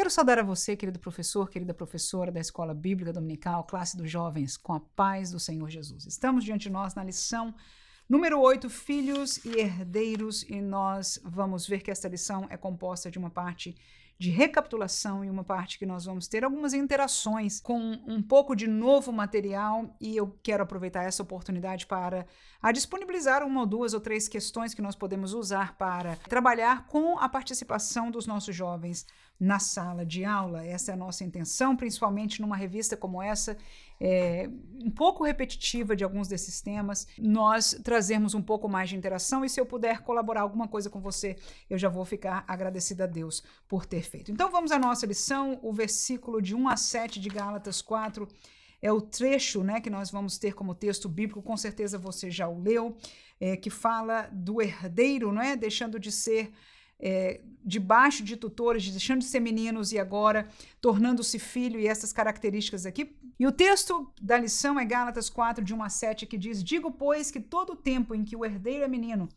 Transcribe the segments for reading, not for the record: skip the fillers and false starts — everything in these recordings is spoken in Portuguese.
Quero saudar a você, querido professor, querida professora da Escola Bíblica Dominical, classe dos jovens, com a paz do Senhor Jesus. Estamos diante de nós na lição número 8, filhos e herdeiros, e nós vamos ver que esta lição é composta de uma parte de recapitulação e uma parte que nós vamos ter algumas interações com um pouco de novo material, e eu quero aproveitar essa oportunidade para disponibilizar uma ou duas ou três questões que nós podemos usar para trabalhar com a participação dos nossos jovens na sala de aula. Essa é a nossa intenção, principalmente numa revista como essa, um pouco repetitiva de alguns desses temas, nós trazemos um pouco mais de interação, e se eu puder colaborar alguma coisa com você, eu já vou ficar agradecida a Deus por ter feito. Então vamos à nossa lição, o versículo de 1 a 7 de Gálatas 4, é o trecho, que nós vamos ter como texto bíblico, com certeza você já o leu, que fala do herdeiro, deixando de ser debaixo de tutores, deixando de ser meninos e agora tornando-se filho, e essas características aqui. E o texto da lição é Gálatas 4, de 1 a 7, que diz: digo, pois, que todo o tempo em que o herdeiro é menino,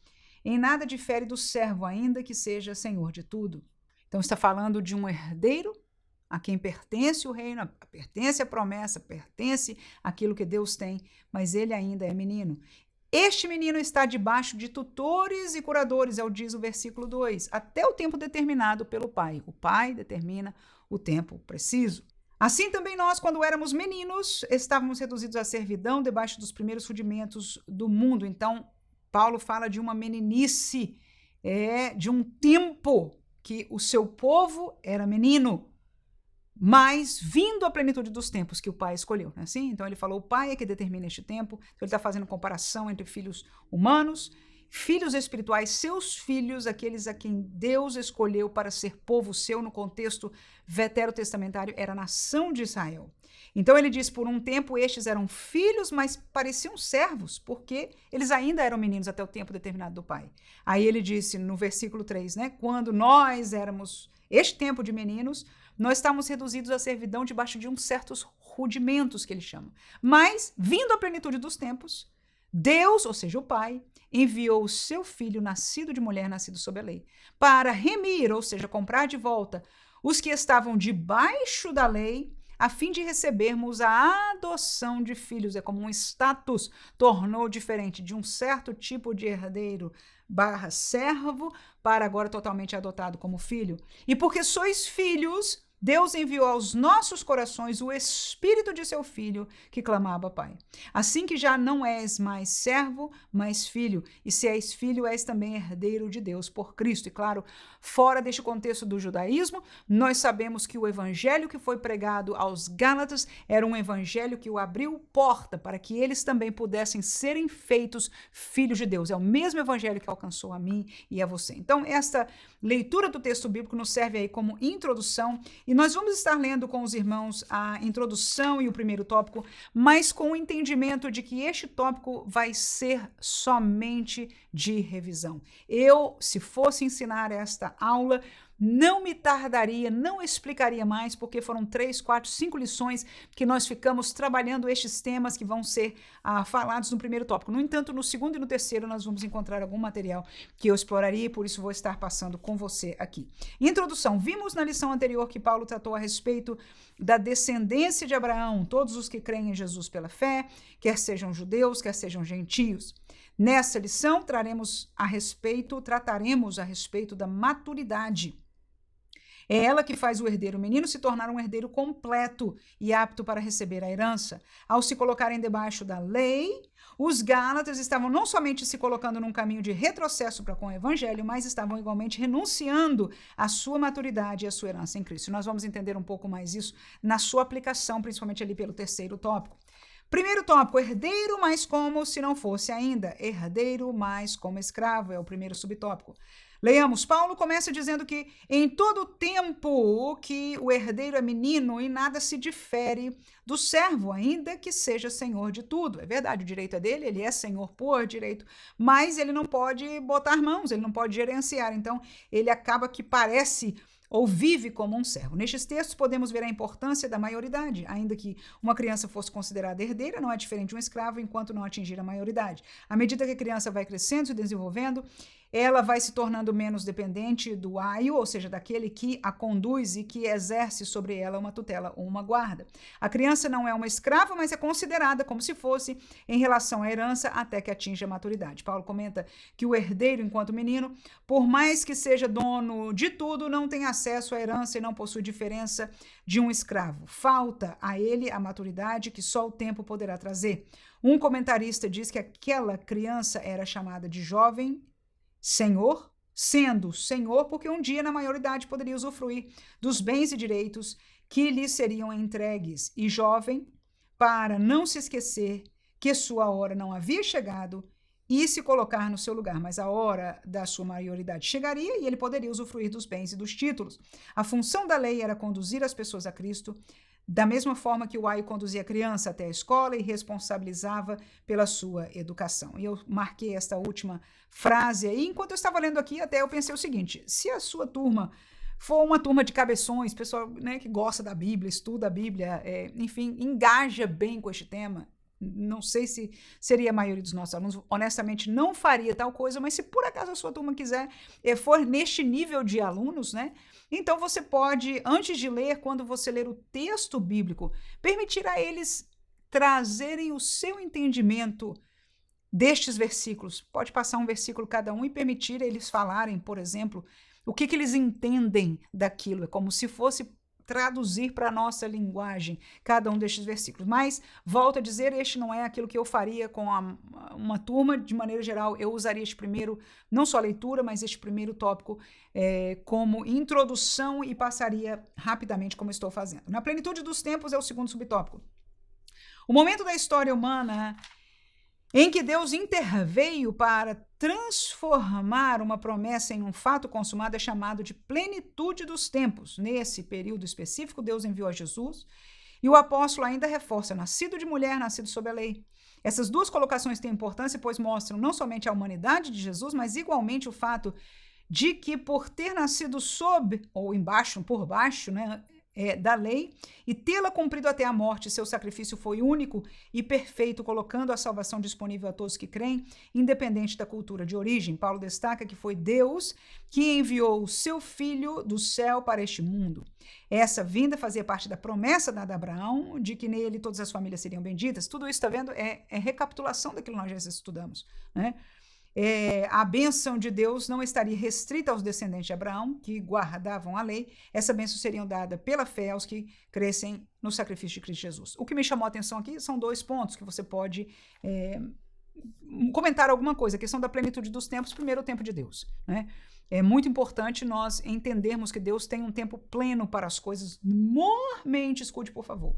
em nada difere do servo, ainda que seja senhor de tudo. Então está falando de um herdeiro a quem pertence o reino, pertence a promessa, pertence aquilo que Deus tem, mas ele ainda é menino. Este menino está debaixo de tutores e curadores, diz o versículo 2, até o tempo determinado pelo pai. O pai determina o tempo preciso. Assim também nós, quando éramos meninos, estávamos reduzidos à servidão debaixo dos primeiros rudimentos do mundo. Então, Paulo fala de uma meninice, de um tempo que o seu povo era menino, mas vindo à plenitude dos tempos que o pai escolheu, não é assim? Então ele falou, o pai é que determina este tempo. Então ele está fazendo comparação entre filhos humanos, filhos espirituais, seus filhos, aqueles a quem Deus escolheu para ser povo seu, no contexto veterotestamentário, era a nação de Israel. Então ele diz, por um tempo estes eram filhos, mas pareciam servos, porque eles ainda eram meninos até o tempo determinado do pai. Aí ele disse no versículo 3, quando nós éramos este tempo de meninos, nós estamos reduzidos à servidão debaixo de uns certos rudimentos, que ele chama. Mas, vindo à plenitude dos tempos, Deus, ou seja, o Pai, enviou o seu filho, nascido de mulher, nascido sob a lei, para remir, ou seja, comprar de volta, os que estavam debaixo da lei, a fim de recebermos a adoção de filhos. É como um status, tornou diferente de um certo tipo de herdeiro / servo, para agora totalmente adotado como filho. E porque sois filhos, Deus enviou aos nossos corações o Espírito de seu Filho, que clamava Pai. Assim que já não és mais servo, mas filho, e se és filho, és também herdeiro de Deus por Cristo. E claro, fora deste contexto do judaísmo, nós sabemos que o evangelho que foi pregado aos Gálatas era um evangelho que o abriu porta para que eles também pudessem serem feitos filhos de Deus. É o mesmo evangelho que alcançou a mim e a você. Então, esta leitura do texto bíblico nos serve aí como introdução, e nós vamos estar lendo com os irmãos a introdução e o primeiro tópico, mas com o entendimento de que este tópico vai ser somente de revisão. Eu, se fosse ensinar esta aula, não me tardaria, não explicaria mais, porque foram 3, 4, 5 lições que nós ficamos trabalhando estes temas que vão ser falados no primeiro tópico. No entanto, no segundo e no terceiro nós vamos encontrar algum material que eu exploraria, e por isso vou estar passando com você aqui. Introdução. Vimos na lição anterior que Paulo tratou a respeito da descendência de Abraão, todos os que creem em Jesus pela fé, quer sejam judeus, quer sejam gentios. Nessa lição trataremos a respeito da maturidade. É ela que faz o herdeiro menino se tornar um herdeiro completo e apto para receber a herança. Ao se colocarem debaixo da lei, os Gálatas estavam não somente se colocando num caminho de retrocesso para com o evangelho, mas estavam igualmente renunciando à sua maturidade e à sua herança em Cristo. Nós vamos entender um pouco mais isso na sua aplicação, principalmente ali pelo terceiro tópico. Primeiro tópico, herdeiro, mas como se não fosse ainda. Herdeiro, mas como escravo, é o primeiro subtópico. Leiamos, Paulo começa dizendo que em todo tempo que o herdeiro é menino, em nada se difere do servo, ainda que seja senhor de tudo. É verdade, o direito é dele, ele é senhor por direito, mas ele não pode botar mãos, ele não pode gerenciar, então ele acaba que parece ou vive como um servo. Nestes textos podemos ver a importância da maioridade, ainda que uma criança fosse considerada herdeira, não é diferente de um escravo enquanto não atingir a maioridade. À medida que a criança vai crescendo e se desenvolvendo, ela vai se tornando menos dependente do aio, ou seja, daquele que a conduz e que exerce sobre ela uma tutela ou uma guarda. A criança não é uma escrava, mas é considerada como se fosse em relação à herança até que atinja a maturidade. Paulo comenta que o herdeiro, enquanto menino, por mais que seja dono de tudo, não tem acesso à herança e não possui diferença de um escravo. Falta a ele a maturidade que só o tempo poderá trazer. Um comentarista diz que aquela criança era chamada de jovem senhor, sendo senhor porque um dia na maioridade poderia usufruir dos bens e direitos que lhe seriam entregues, e jovem para não se esquecer que sua hora não havia chegado e se colocar no seu lugar, mas a hora da sua maioridade chegaria e ele poderia usufruir dos bens e dos títulos. A função da lei era conduzir as pessoas a Cristo, da mesma forma que o aio conduzia a criança até a escola e responsabilizava pela sua educação. E eu marquei esta última frase aí, enquanto eu estava lendo aqui, até eu pensei o seguinte: se a sua turma for uma turma de cabeções, pessoal, né, que gosta da Bíblia, estuda a Bíblia, enfim, engaja bem com este tema, não sei se seria a maioria dos nossos alunos, honestamente não faria tal coisa, mas se por acaso a sua turma quiser, for neste nível de alunos, né, então você pode, antes de ler, quando você ler o texto bíblico, permitir a eles trazerem o seu entendimento destes versículos. Pode passar um versículo cada um e permitir eles falarem, por exemplo, o que eles entendem daquilo. É como se fosse traduzir para a nossa linguagem cada um destes versículos. Mas, volto a dizer, este não é aquilo que eu faria com uma turma, de maneira geral. Eu usaria este primeiro, não só a leitura, mas este primeiro tópico como introdução e passaria rapidamente como estou fazendo. Na plenitude dos tempos é o segundo subtópico. O momento da história humana em que Deus interveio para transformar uma promessa em um fato consumado é chamado de plenitude dos tempos. Nesse período específico, Deus enviou a Jesus e o apóstolo ainda reforça: nascido de mulher, nascido sob a lei. Essas duas colocações têm importância, pois mostram não somente a humanidade de Jesus, mas igualmente o fato de que, por ter nascido sob, ou embaixo, por baixo, né, da lei, e tê-la cumprido até a morte, seu sacrifício foi único e perfeito, colocando a salvação disponível a todos que creem, independente da cultura de origem. Paulo destaca que foi Deus que enviou o seu Filho do céu para este mundo. Essa vinda fazia parte da promessa dada a Abraão, de que nele todas as famílias seriam benditas. Tudo isso, está vendo? É recapitulação daquilo que nós já estudamos, né? A bênção de Deus não estaria restrita aos descendentes de Abraão, que guardavam a lei. Essa bênção seria dada pela fé aos que crescem no sacrifício de Cristo Jesus. O que me chamou a atenção aqui são dois pontos que você pode comentar alguma coisa. A questão da plenitude dos tempos, primeiro o tempo de Deus, né? É muito importante nós entendermos que Deus tem um tempo pleno para as coisas. Mormente, escute, por favor.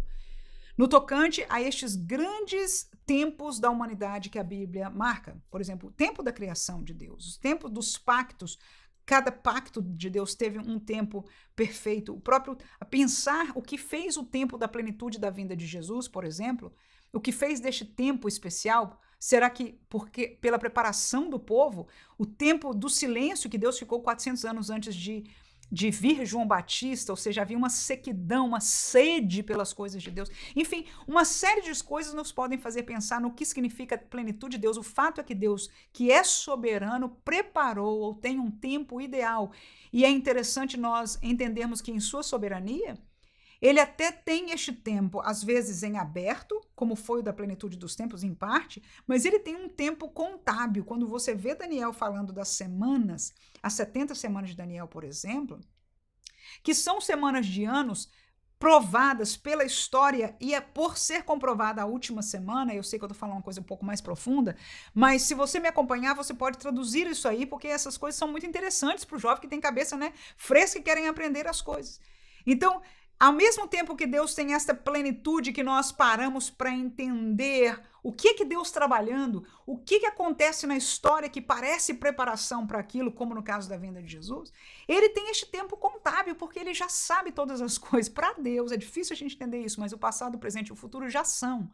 No tocante a estes grandes tempos da humanidade que a Bíblia marca, por exemplo, o tempo da criação de Deus, o tempo dos pactos, cada pacto de Deus teve um tempo perfeito. O próprio pensar o que fez o tempo da plenitude da vinda de Jesus, por exemplo, o que fez deste tempo especial. Será que porque pela preparação do povo, o tempo do silêncio que Deus ficou 400 anos antes de vir João Batista, ou seja, havia uma sequidão, uma sede pelas coisas de Deus. Enfim, uma série de coisas nos podem fazer pensar no que significa a plenitude de Deus. O fato é que Deus, que é soberano, preparou ou tem um tempo ideal. E é interessante nós entendermos que em sua soberania, ele até tem este tempo, às vezes em aberto, como foi o da plenitude dos tempos em parte, mas ele tem um tempo contábil. Quando você vê Daniel falando das semanas, as 70 semanas de Daniel, por exemplo, que são semanas de anos provadas pela história e por ser comprovada a última semana, eu sei que eu estou falando uma coisa um pouco mais profunda, mas se você me acompanhar, você pode traduzir isso aí, porque essas coisas são muito interessantes para o jovem que tem cabeça, né, fresca e querem aprender as coisas. Então, ao mesmo tempo que Deus tem essa plenitude que nós paramos para entender o que Deus trabalhando, o que acontece na história que parece preparação para aquilo, como no caso da vinda de Jesus, ele tem este tempo contábil, porque ele já sabe todas as coisas. Para Deus, é difícil a gente entender isso, mas o passado, o presente e o futuro já são.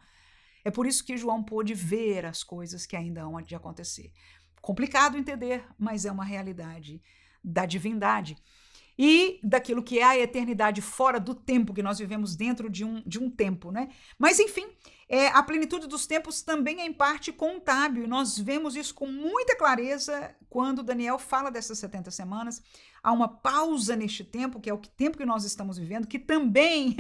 É por isso que João pôde ver as coisas que ainda hão de acontecer. Complicado entender, mas é uma realidade da divindade. E daquilo que é a eternidade fora do tempo, que nós vivemos dentro de um tempo, né? Mas, enfim, A plenitude dos tempos também é em parte contábil, e nós vemos isso com muita clareza quando Daniel fala dessas 70 semanas. Há uma pausa neste tempo, que é o tempo que nós estamos vivendo, que também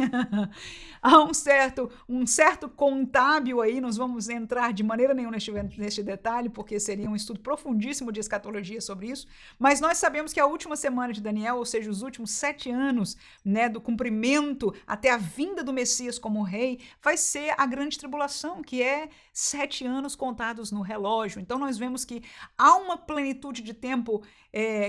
há um certo contábil aí, nós vamos entrar de maneira nenhuma neste detalhe, porque seria um estudo profundíssimo de escatologia sobre isso, mas nós sabemos que a última semana de Daniel, ou seja, os últimos 7 anos, né, do cumprimento até a vinda do Messias como rei, vai ser a grande tribulação, que é 7 anos contados no relógio. Então nós vemos que há uma plenitude de tempo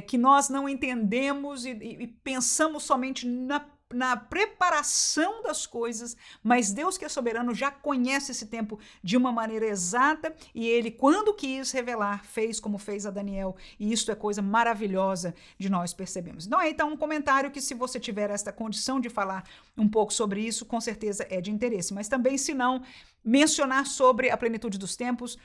que nós não entendemos e pensamos somente na preparação das coisas, mas Deus, que é soberano, já conhece esse tempo de uma maneira exata, e ele, quando quis revelar, fez como fez a Daniel, e isto é coisa maravilhosa de nós percebemos. Então, um comentário que, se você tiver esta condição de falar um pouco sobre isso, com certeza é de interesse, mas também, se não, mencionar sobre a plenitude dos tempos,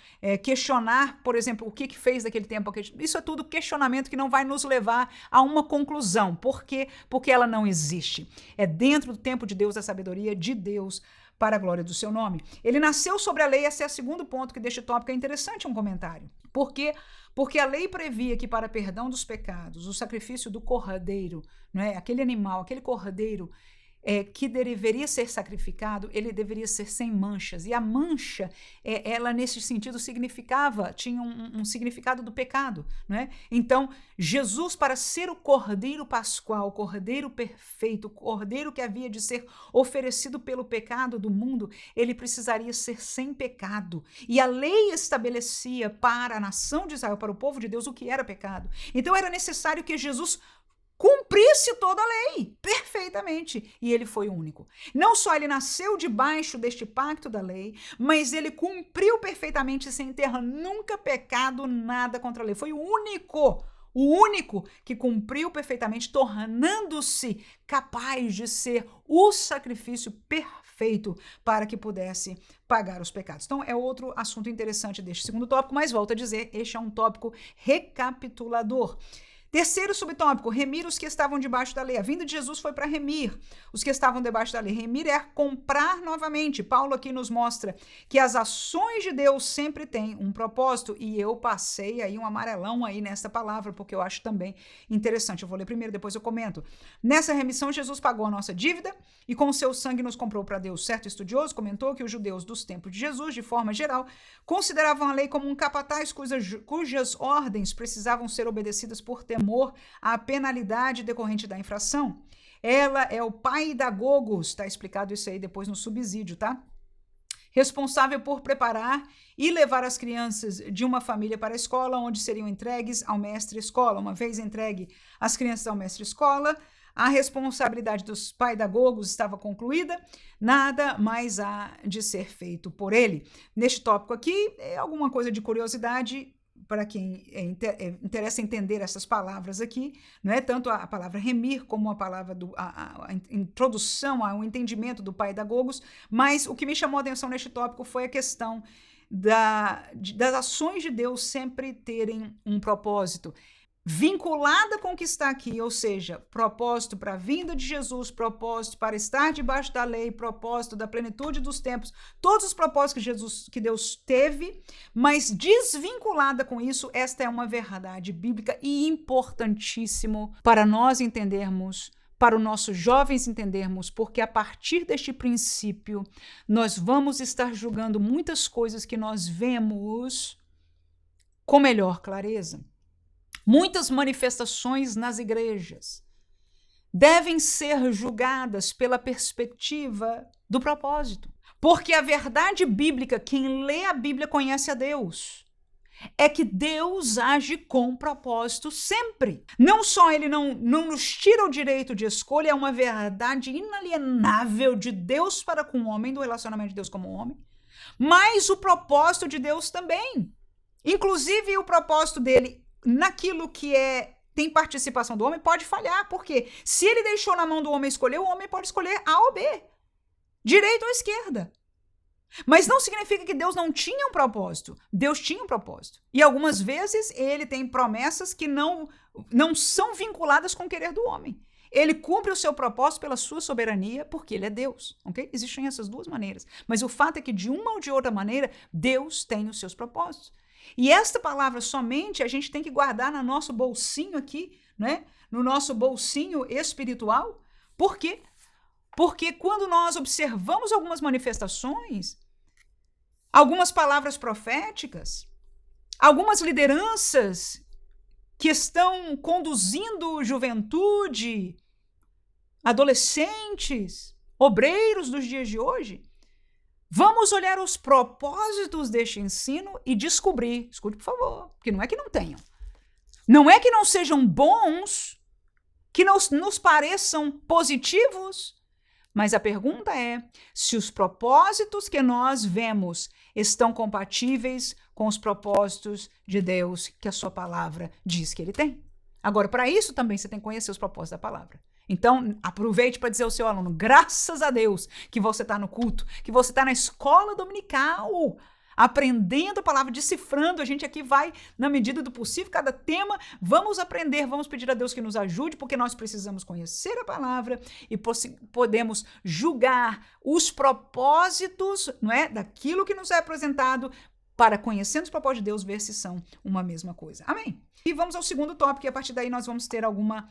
questionar, por exemplo, o que fez daquele tempo. Isso é tudo questionamento que não vai nos levar a uma conclusão. Por quê? Porque ela não existe. É dentro do tempo de Deus, a sabedoria de Deus, para a glória do seu nome. Ele nasceu sobre a lei, esse é o segundo ponto que deste tópico é interessante, um comentário. Por quê? Porque a lei previa que, para perdão dos pecados, o sacrifício do cordeiro, né, aquele animal, aquele cordeiro, que deveria ser sacrificado, ele deveria ser sem manchas. E a mancha, ela nesse sentido tinha um significado do pecado, né? Então, Jesus, para ser o cordeiro pascual, o cordeiro perfeito, o cordeiro que havia de ser oferecido pelo pecado do mundo, ele precisaria ser sem pecado. E a lei estabelecia para a nação de Israel, para o povo de Deus, o que era pecado. Então, era necessário que Jesus cumprisse toda a lei, perfeitamente. E ele foi o único. Não só ele nasceu debaixo deste pacto da lei, mas ele cumpriu perfeitamente sem ter nunca pecado nada contra a lei. Foi o único que cumpriu perfeitamente, tornando-se capaz de ser o sacrifício perfeito para que pudesse pagar os pecados. Então, é outro assunto interessante deste segundo tópico, mas volto a dizer, este é um tópico recapitulador. Terceiro subtópico, remir os que estavam debaixo da lei. A vinda de Jesus foi para remir os que estavam debaixo da lei. Remir é comprar novamente. Paulo aqui nos mostra que as ações de Deus sempre têm um propósito, e eu passei aí um amarelão aí nessa palavra, porque eu acho também interessante. Eu vou ler primeiro, depois eu comento. Nessa remissão, Jesus pagou a nossa dívida e com o seu sangue nos comprou para Deus. Certo estudioso comentou que os judeus dos tempos de Jesus, de forma geral, consideravam a lei como um capataz cujas ordens precisavam ser obedecidas por temor à penalidade decorrente da infração. Ela é o paidagogos, está explicado isso aí depois no subsídio, tá? Responsável por preparar e levar as crianças de uma família para a escola, onde seriam entregues ao mestre-escola. Uma vez entregue as crianças ao mestre-escola, a responsabilidade dos paidagogos estava concluída, nada mais há de ser feito por ele. Neste tópico aqui, é alguma coisa de curiosidade para quem interessa entender essas palavras aqui, não é tanto a palavra remir como a palavra a introdução ao entendimento do paidagogos, mas o que me chamou a atenção neste tópico foi a questão das ações de Deus sempre terem um propósito, vinculada com o que está aqui, ou seja, propósito para a vinda de Jesus, propósito para estar debaixo da lei, propósito da plenitude dos tempos, todos os propósitos que Deus teve, mas desvinculada com isso, esta é uma verdade bíblica e importantíssimo para nós entendermos, para os nossos jovens entendermos, porque a partir deste princípio, nós vamos estar julgando muitas coisas que nós vemos com melhor clareza. Muitas manifestações nas igrejas devem ser julgadas pela perspectiva do propósito. Porque a verdade bíblica, quem lê a Bíblia conhece a Deus, é que Deus age com propósito sempre. Não só ele não nos tira o direito de escolha, é uma verdade inalienável de Deus para com o homem, do relacionamento de Deus como homem, mas o propósito de Deus também. Inclusive o propósito dele naquilo que tem participação do homem pode falhar, porque se ele deixou na mão do homem escolher, o homem pode escolher A ou B, direita ou esquerda. Mas não significa que Deus não tinha um propósito. Deus tinha um propósito. E algumas vezes ele tem promessas que não são vinculadas com o querer do homem. Ele cumpre o seu propósito pela sua soberania, porque ele é Deus, ok? Existem essas duas maneiras. Mas o fato é que, de uma ou de outra maneira, Deus tem os seus propósitos. E esta palavra somente a gente tem que guardar no nosso bolsinho aqui, né? No nosso bolsinho espiritual. Por quê? Porque quando nós observamos algumas manifestações, algumas palavras proféticas, algumas lideranças que estão conduzindo juventude, adolescentes, obreiros dos dias de hoje, vamos olhar os propósitos deste ensino e descobrir, escute por favor, porque não é que não tenham, não é que não sejam bons, que não nos pareçam positivos, mas a pergunta é se os propósitos que nós vemos estão compatíveis com os propósitos de Deus que a sua palavra diz que ele tem. Agora, para isso também você tem que conhecer os propósitos da palavra. Então, aproveite para dizer ao seu aluno, graças a Deus que você está no culto, que você está na escola dominical, aprendendo a palavra, decifrando. A gente aqui vai, na medida do possível, cada tema, vamos aprender, vamos pedir a Deus que nos ajude, porque nós precisamos conhecer a palavra e podemos julgar os propósitos, não é, daquilo que nos é apresentado, para, conhecendo os propósitos de Deus, ver se são uma mesma coisa. Amém? E vamos ao segundo tópico, e a partir daí nós vamos ter alguma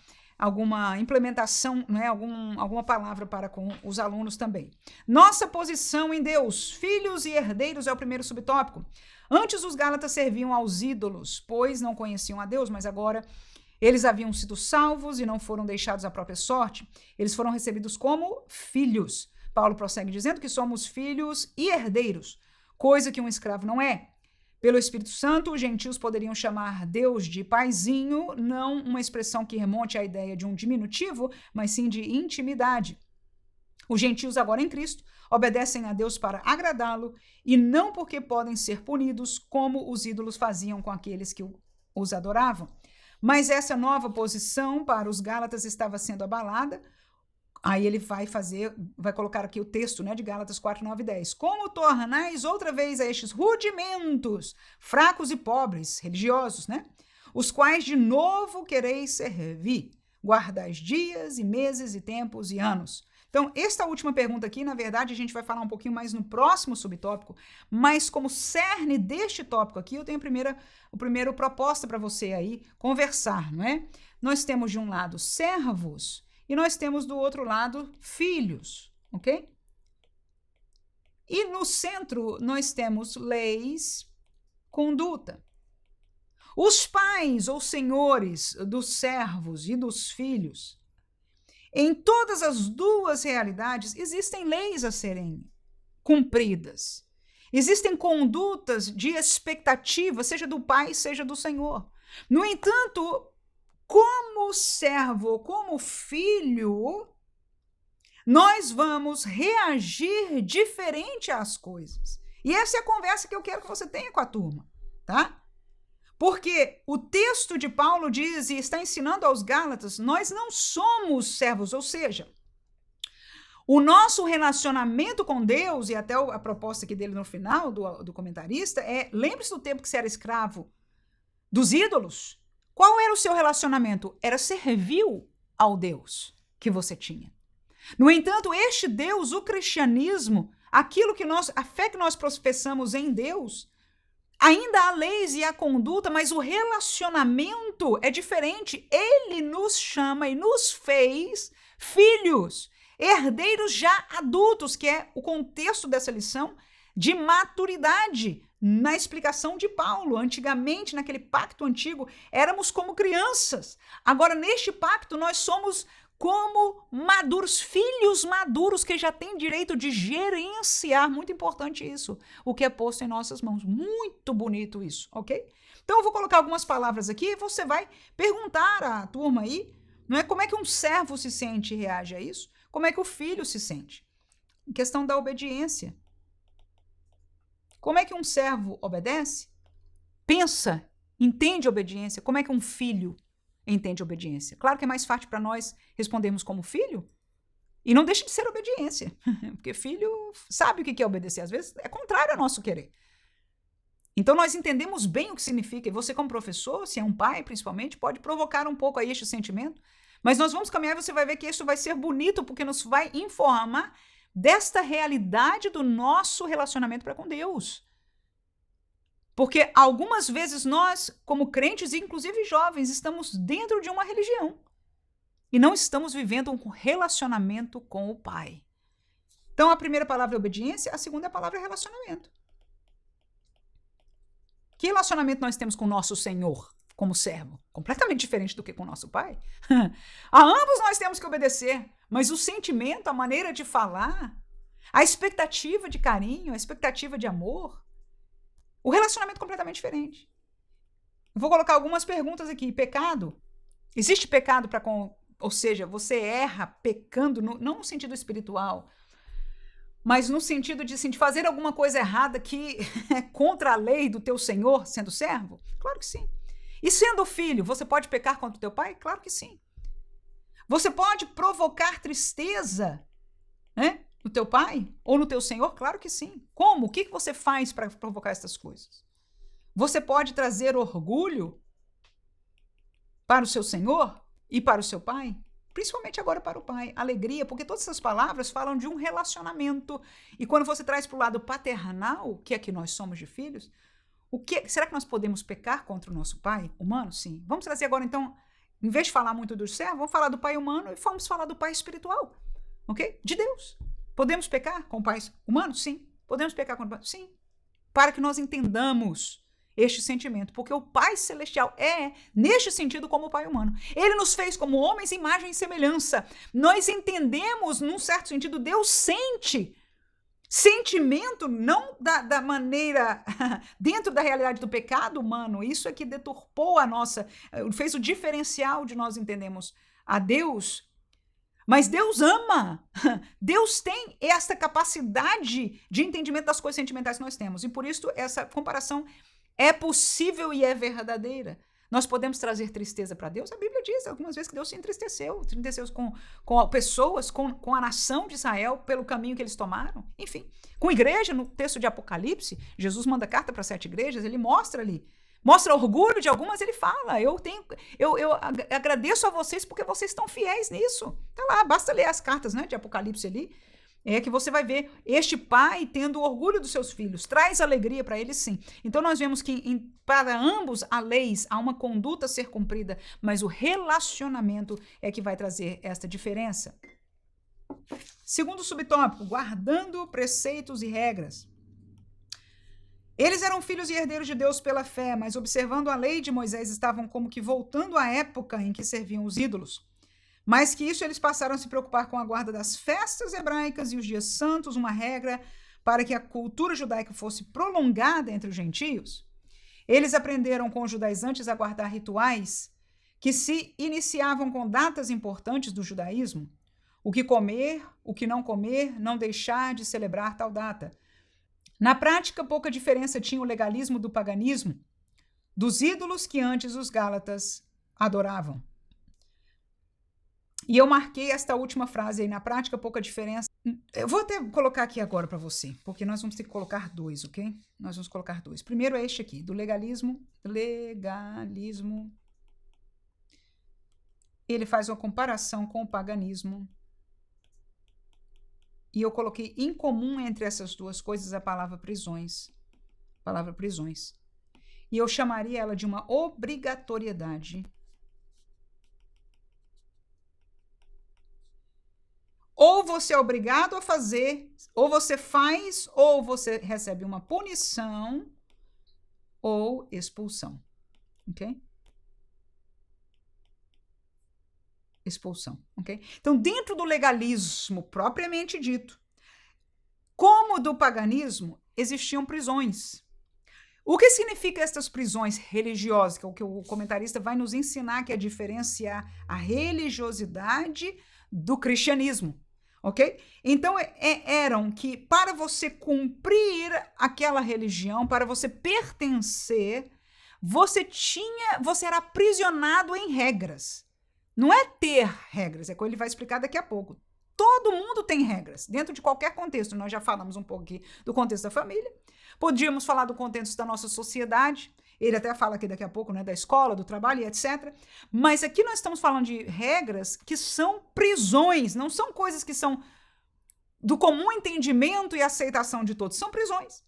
implementação, né, alguma palavra para com os alunos também. Nossa posição em Deus, filhos e herdeiros, é o primeiro subtópico. Antes os Gálatas serviam aos ídolos, pois não conheciam a Deus, mas agora eles haviam sido salvos e não foram deixados à própria sorte. Eles foram recebidos como filhos. Paulo prossegue dizendo que somos filhos e herdeiros, coisa que um escravo não é. Pelo Espírito Santo, os gentios poderiam chamar Deus de paizinho, não uma expressão que remonte à ideia de um diminutivo, mas sim de intimidade. Os gentios, agora em Cristo, obedecem a Deus para agradá-lo e não porque podem ser punidos, como os ídolos faziam com aqueles que os adoravam. Mas essa nova posição para os Gálatas estava sendo abalada. Aí ele vai colocar aqui o texto, né, de Gálatas 4, 9 e 10. Como tornais outra vez a estes rudimentos, fracos e pobres, religiosos, né? Os quais de novo quereis servir, guardais dias e meses e tempos e anos. Então, esta última pergunta aqui, na verdade, a gente vai falar um pouquinho mais no próximo subtópico, mas como cerne deste tópico aqui, eu tenho a primeira proposta para você aí conversar, não é? Nós temos de um lado servos, e nós temos do outro lado filhos, ok? E no centro nós temos leis, conduta. Os pais ou senhores dos servos e dos filhos, em todas as duas realidades, existem leis a serem cumpridas. Existem condutas de expectativa, seja do pai, seja do senhor. No entanto, como servo, como filho, nós vamos reagir diferente às coisas. E essa é a conversa que eu quero que você tenha com a turma, tá? Porque o texto de Paulo diz e está ensinando aos Gálatas, nós não somos servos, ou seja, o nosso relacionamento com Deus, e até a proposta aqui dele no final, do comentarista, é, lembre-se do tempo que você era escravo dos ídolos. Qual era o seu relacionamento? Era servil ao Deus que você tinha. No entanto, este Deus, o cristianismo, a fé que nós professamos em Deus, ainda há leis e há conduta, mas o relacionamento é diferente. Ele nos chama e nos fez filhos, herdeiros já adultos, que é o contexto dessa lição de maturidade. Na explicação de Paulo, antigamente, naquele pacto antigo, éramos como crianças. Agora, neste pacto, nós somos como maduros, filhos maduros que já têm direito de gerenciar, muito importante isso, o que é posto em nossas mãos. Muito bonito isso, ok? Então, eu vou colocar algumas palavras aqui e você vai perguntar à turma aí, não é, como é que um servo se sente e reage a isso? Como é que o filho se sente? Em questão da obediência. Como é que um servo obedece? Pensa, entende obediência. Como é que um filho entende obediência? Claro que é mais fácil para nós respondermos como filho, e não deixa de ser obediência, porque filho sabe o que é obedecer, às vezes é contrário ao nosso querer. Então nós entendemos bem o que significa, e você como professor, se é um pai principalmente, pode provocar um pouco aí este sentimento, Mas nós vamos caminhar e você vai ver que isso vai ser bonito, porque nos vai informar desta realidade do nosso relacionamento para com Deus. Porque algumas vezes nós, como crentes, inclusive jovens, estamos dentro de uma religião e não estamos vivendo um relacionamento com o Pai. Então, a primeira palavra é obediência, a segunda palavra é relacionamento. Que relacionamento nós temos com o nosso Senhor como servo? Completamente diferente do que com o nosso Pai. A ambos nós temos que obedecer, mas o sentimento, a maneira de falar, a expectativa de carinho, a expectativa de amor, o relacionamento é completamente diferente. Vou colocar algumas perguntas aqui. Pecado? Existe pecado para com... Ou seja, você erra pecando, não no sentido espiritual, mas no sentido de fazer alguma coisa errada que é contra a lei do teu Senhor, sendo servo? Claro que sim. E sendo filho, você pode pecar contra o teu pai? Claro que sim. Você pode provocar tristeza, né, no teu pai ou no teu Senhor? Claro que sim. Como? O que você faz para provocar essas coisas? Você pode trazer orgulho para o seu Senhor e para o seu pai? Principalmente agora para o pai. Alegria, porque todas essas palavras falam de um relacionamento. E quando você traz para o lado paternal, que é que nós somos de filhos, será que nós podemos pecar contra o nosso pai humano? Sim. Vamos trazer agora, então, em vez de falar muito do servo, vamos falar do pai humano e vamos falar do pai espiritual. Ok? De Deus. Podemos pecar com o pai humano? Sim. Podemos pecar com o pai? Sim. Para que nós entendamos este sentimento, porque o Pai Celestial é, neste sentido, como o Pai humano. Ele nos fez como homens, imagem e semelhança. Nós entendemos, num certo sentido, Deus sente. Sentimento não da maneira, dentro da realidade do pecado humano, isso é que deturpou a nossa, fez o diferencial de nós entendermos a Deus. Mas Deus ama, Deus tem essa capacidade de entendimento das coisas sentimentais que nós temos. E por isso essa comparação é possível e é verdadeira. Nós podemos trazer tristeza para Deus? A Bíblia diz algumas vezes que Deus se entristeceu com pessoas, com a nação de Israel, pelo caminho que eles tomaram. Enfim, com a igreja, no texto de Apocalipse, Jesus manda carta para 7 igrejas, ele mostra ali, mostra orgulho de algumas, ele fala, eu agradeço a vocês porque vocês estão fiéis nisso. Tá lá, basta ler as cartas, né, de Apocalipse ali, é que você vai ver este pai tendo orgulho dos seus filhos, traz alegria para eles, sim. Então nós vemos que para ambos há leis, há uma conduta a ser cumprida, mas o relacionamento é que vai trazer esta diferença. Segundo subtópico, guardando preceitos e regras. Eles eram filhos e herdeiros de Deus pela fé, mas observando a lei de Moisés estavam como que voltando à época em que serviam os ídolos. Mais que isso, eles passaram a se preocupar com a guarda das festas hebraicas e os dias santos, uma regra para que a cultura judaica fosse prolongada entre os gentios. Eles aprenderam com os judaizantes a guardar rituais que se iniciavam com datas importantes do judaísmo. O que comer, o que não comer, não deixar de celebrar tal data. Na prática, pouca diferença tinha o legalismo do paganismo, dos ídolos que antes os gálatas adoravam. E eu marquei esta última frase aí, na prática, pouca diferença. Eu vou até colocar aqui agora para você, porque nós vamos ter que colocar 2, ok? Nós vamos colocar 2. Primeiro é este aqui, do legalismo. Ele faz uma comparação com o paganismo. E eu coloquei em comum entre essas duas coisas a palavra prisões. E eu chamaria ela de uma obrigatoriedade. Ou você é obrigado a fazer, ou você faz, ou você recebe uma punição ou expulsão. Ok? Expulsão. Ok? Então, dentro do legalismo propriamente dito, como do paganismo, existiam prisões. O que significa essas prisões religiosas? Que é o que o comentarista vai nos ensinar, que é diferenciar a religiosidade do cristianismo. Ok? Então, eram que para você cumprir aquela religião, para você pertencer, você era aprisionado em regras. Não é ter regras, é como ele vai explicar daqui a pouco. todo mundo tem regras, dentro de qualquer contexto. Nós já falamos um pouco aqui do contexto da família, podíamos falar do contexto da nossa sociedade, ele até fala aqui daqui a pouco, né, da escola, do trabalho e etc. Mas aqui nós estamos falando de regras que são prisões, não são coisas que são do comum entendimento e aceitação de todos, são prisões.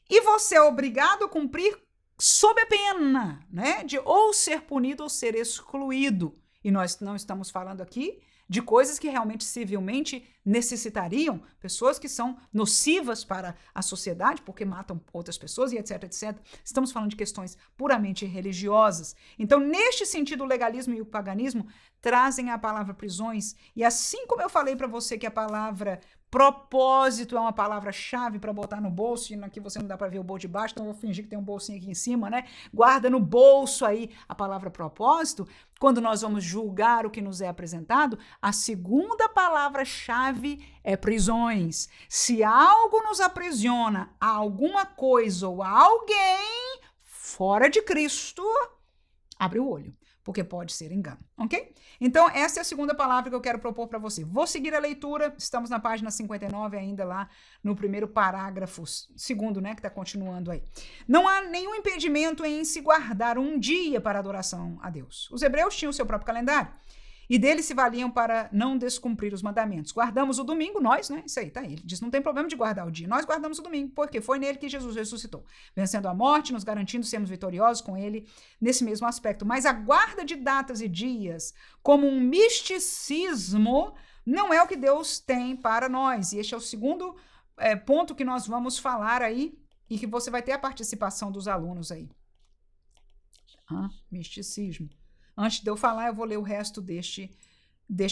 E você é obrigado a cumprir sob a pena, né, de ou ser punido ou ser excluído. E nós não estamos falando aqui de coisas que realmente civilmente necessitariam, pessoas que são nocivas para a sociedade, porque matam outras pessoas e etc, etc. Estamos falando de questões puramente religiosas. Então, neste sentido, o legalismo e o paganismo trazem a palavra prisões, e assim como eu falei para você que a palavra propósito é uma palavra-chave para botar no bolso, e aqui você não dá para ver o bolso de baixo, então eu vou fingir que tem um bolsinho aqui em cima, né? Guarda no bolso aí a palavra propósito. Quando nós vamos julgar o que nos é apresentado, a segunda palavra-chave é prisões. Se algo nos aprisiona a alguma coisa ou a alguém fora de Cristo, abre o olho, porque pode ser engano, ok? Então, essa é a segunda palavra que eu quero propor para você. Vou seguir a leitura, estamos na página 59, ainda lá no primeiro parágrafo, segundo, né, que está continuando aí. Não há nenhum impedimento em se guardar um dia para adoração a Deus. Os hebreus tinham o seu próprio calendário, e dele se valiam para não descumprir os mandamentos. Guardamos o domingo, nós, né? Isso aí, tá aí. Ele diz, não tem problema de guardar o dia. Nós guardamos o domingo, porque foi nele que Jesus ressuscitou, vencendo a morte, nos garantindo sermos vitoriosos com ele nesse mesmo aspecto. Mas a guarda de datas e dias, como um misticismo, não é o que Deus tem para nós. E este é o segundo ponto que nós vamos falar aí, e que você vai ter a participação dos alunos aí. Misticismo. Antes de eu falar, eu vou ler o resto deste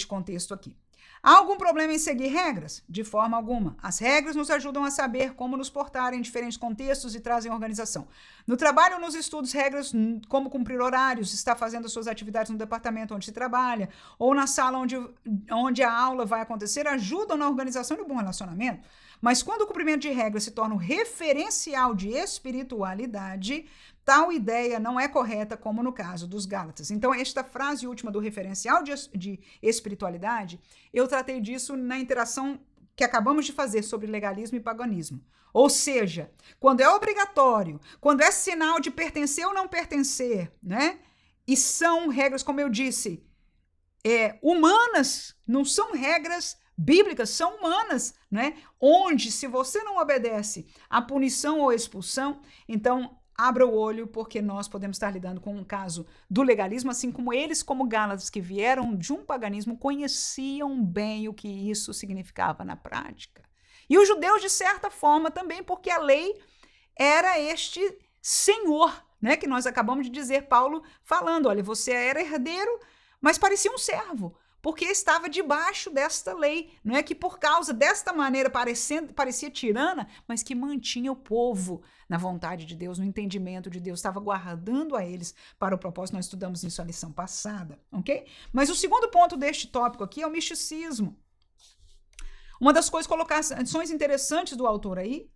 contexto aqui. Há algum problema em seguir regras? De forma alguma. As regras nos ajudam a saber como nos portar em diferentes contextos e trazem organização. No trabalho ou nos estudos, regras como cumprir horários, estar fazendo as suas atividades no departamento onde se trabalha, ou na sala onde a aula vai acontecer, ajudam na organização e no bom relacionamento. Mas quando o cumprimento de regras se torna um referencial de espiritualidade, tal ideia não é correta, como no caso dos Gálatas. Então, esta frase última do referencial de espiritualidade, eu tratei disso na interação que acabamos de fazer sobre legalismo e paganismo. Ou seja, quando é obrigatório, quando é sinal de pertencer ou não pertencer, né? E são regras, como eu disse, humanas, não são regras bíblicas, são humanas, né? Onde, se você não obedece à punição ou expulsão, então abra o olho, porque nós podemos estar lidando com um caso do legalismo, assim como eles, como Gálatas, que vieram de um paganismo, conheciam bem o que isso significava na prática. E os judeus, de certa forma, também, porque a lei era este senhor, né, que nós acabamos de dizer, Paulo falando, olha, você era herdeiro, mas parecia um servo, porque estava debaixo desta lei, não é que por causa desta maneira parecia tirana, mas que mantinha o povo na vontade de Deus, no entendimento de Deus, estava guardando a eles para o propósito. Nós estudamos isso na lição passada, ok? Mas o segundo ponto deste tópico aqui é o misticismo. Uma das colocações interessantes do autor aí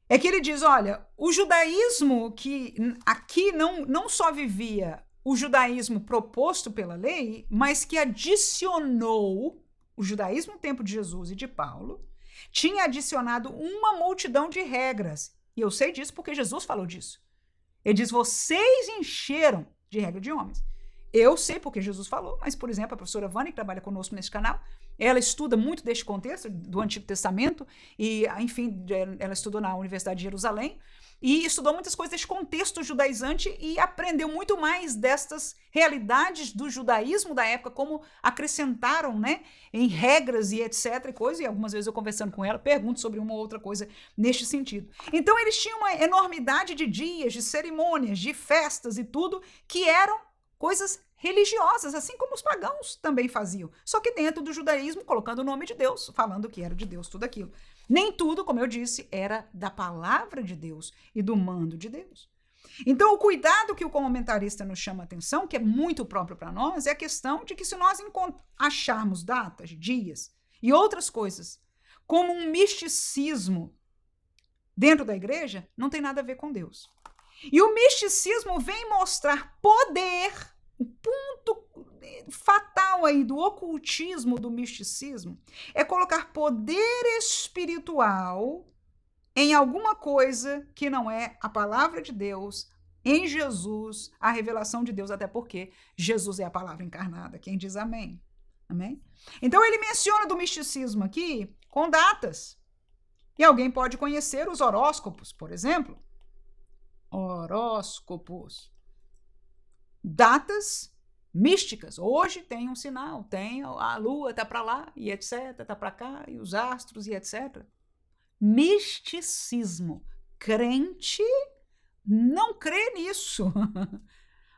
é que ele diz, olha, o judaísmo que aqui não só vivia o judaísmo proposto pela lei, mas que adicionou o judaísmo no tempo de Jesus e de Paulo, tinha adicionado uma multidão de regras. E eu sei disso porque Jesus falou disso. Ele diz, vocês encheram de regra de homens. Eu sei porque Jesus falou, mas, por exemplo, a professora Vânia, que trabalha conosco nesse canal, ela estuda muito deste contexto do Antigo Testamento e, enfim, ela estudou na Universidade de Jerusalém e estudou muitas coisas desse contexto judaizante e aprendeu muito mais destas realidades do judaísmo da época, como acrescentaram, né, em regras e etc. E algumas vezes eu conversando com ela, pergunto sobre uma ou outra coisa neste sentido. Então, eles tinham uma enormidade de dias, de cerimônias, de festas e tudo, que eram coisas religiosas, assim como os pagãos também faziam, só que dentro do judaísmo, colocando o nome de Deus, falando que era de Deus tudo aquilo. Nem tudo, como eu disse, era da palavra de Deus e do mando de Deus. Então, o cuidado que o comentarista nos chama a atenção, que é muito próprio para nós, é a questão de que se nós acharmos datas, dias e outras coisas como um misticismo dentro da igreja, não tem nada a ver com Deus. E o misticismo vem mostrar poder O ponto fatal aí do ocultismo, do misticismo, é colocar poder espiritual em alguma coisa que não é a palavra de Deus, em Jesus, a revelação de Deus, até porque Jesus é a palavra encarnada. Quem diz amém? Amém? Então ele menciona do misticismo aqui com datas. E alguém pode conhecer os horóscopos, por exemplo. Horóscopos. Datas místicas. Hoje tem um sinal, tem a lua tá para lá e etc, tá para cá e os astros e etc. Misticismo. Crente não crê nisso.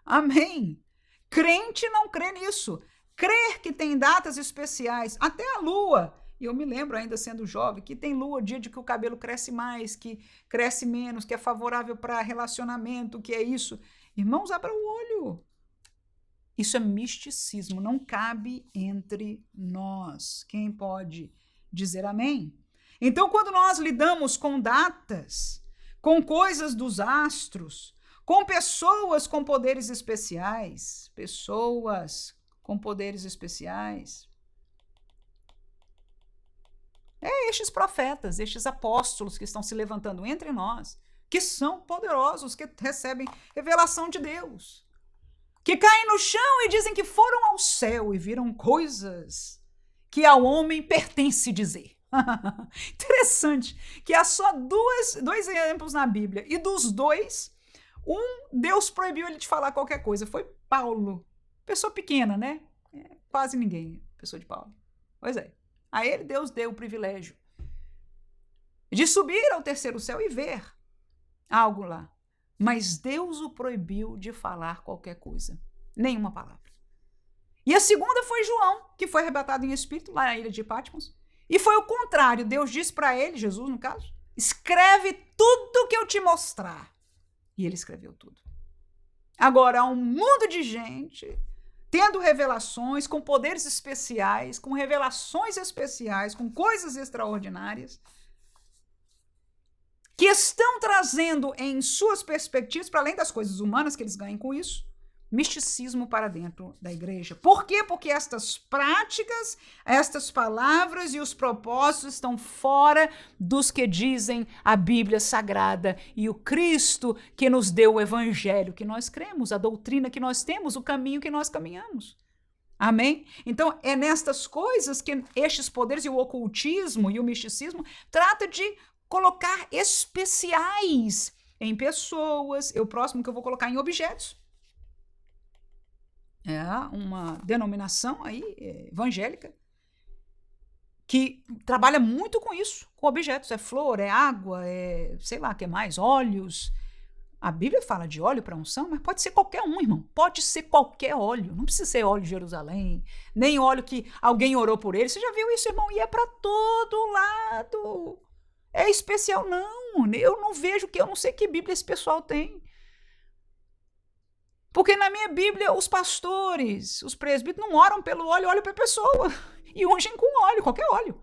Amém. Crente não crê nisso. Crer que tem datas especiais, até a lua. E eu me lembro, ainda sendo jovem, que tem lua, dia de que o cabelo cresce mais, que cresce menos, que é favorável para relacionamento, que é isso. Irmãos, abra o olho. Isso é misticismo, não cabe entre nós. Quem pode dizer amém? Então, quando nós lidamos com datas, com coisas dos astros, com pessoas com poderes especiais, estes profetas, estes apóstolos que estão se levantando entre nós, que são poderosos, que recebem revelação de Deus, que caem no chão e dizem que foram ao céu e viram coisas que ao homem pertence dizer. Interessante, que há só dois exemplos na Bíblia, e dos dois, Deus proibiu ele de falar qualquer coisa, foi Paulo, pessoa pequena, né? Quase ninguém, pessoa de Paulo. Pois é. A ele Deus deu o privilégio de subir ao terceiro céu e ver algo lá. Mas Deus o proibiu de falar qualquer coisa. Nenhuma palavra. E a segunda foi João, que foi arrebatado em espírito lá na ilha de Patmos. E foi o contrário. Deus disse para ele, Jesus no caso, escreve tudo que eu te mostrar. E ele escreveu tudo. Agora, há um mundo de gente tendo revelações, com poderes especiais, com revelações especiais, com coisas extraordinárias, que estão trazendo em suas perspectivas, para além das coisas humanas que eles ganham com isso, misticismo para dentro da igreja. Por quê? Porque estas práticas, estas palavras e os propósitos estão fora dos que dizem a Bíblia Sagrada e o Cristo que nos deu o evangelho que nós cremos, a doutrina que nós temos, o caminho que nós caminhamos. Amém? Então, é nestas coisas que estes poderes e o ocultismo e o misticismo trata de colocar especiais em pessoas. O próximo que eu vou colocar em objetos. É uma denominação aí evangélica que trabalha muito com isso, com objetos. É flor, é água, é sei lá o que mais, óleos. A Bíblia fala de óleo para unção, mas pode ser qualquer um, irmão. Pode ser qualquer óleo. Não precisa ser óleo de Jerusalém, nem óleo que alguém orou por ele. Você já viu isso, irmão? E é para todo lado. É especial? Não. Eu não vejo eu não sei que Bíblia esse pessoal tem. Porque na minha Bíblia, os pastores, os presbíteros não oram pelo óleo, olham para a pessoa. E ungem com óleo, qualquer óleo.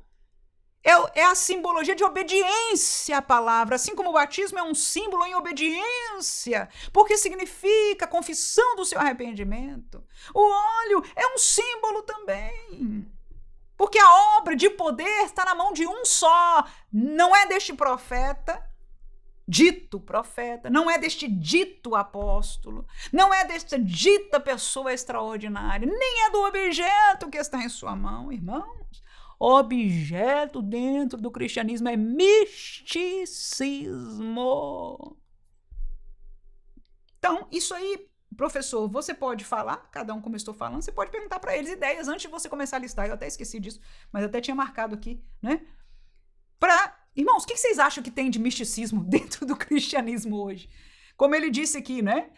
É a simbologia de obediência à palavra. Assim como o batismo é um símbolo em obediência, porque significa confissão do seu arrependimento. O óleo é um símbolo também. Porque a obra de poder está na mão de um só. Não é deste profeta, dito profeta, não é deste dito apóstolo, não é desta dita pessoa extraordinária, nem é do objeto que está em sua mão, irmãos. Objeto dentro do cristianismo é misticismo. Então, isso aí, professor, você pode falar, cada um como eu estou falando, você pode perguntar para eles ideias antes de você começar a listar. Eu até esqueci disso, mas até tinha marcado aqui, né? Irmãos, o que vocês acham que tem de misticismo dentro do cristianismo hoje? Como ele disse aqui, né?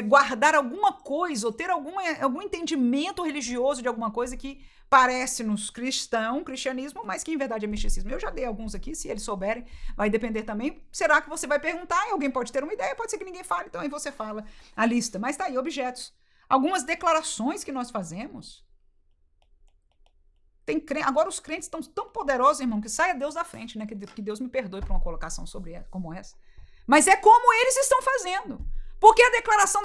Guardar alguma coisa ou ter algum entendimento religioso de alguma coisa que parece-nos cristianismo, mas que em verdade é misticismo. Eu já dei alguns aqui, se eles souberem, vai depender também. Será que você vai perguntar e alguém pode ter uma ideia? Pode ser que ninguém fale, então aí você fala a lista. Mas tá aí, objetos. Algumas declarações que nós fazemos. Agora os crentes estão tão poderosos, irmão, que saia Deus da frente, né? Que Deus me perdoe por uma colocação como essa. Mas é como eles estão fazendo. Porque a declaração,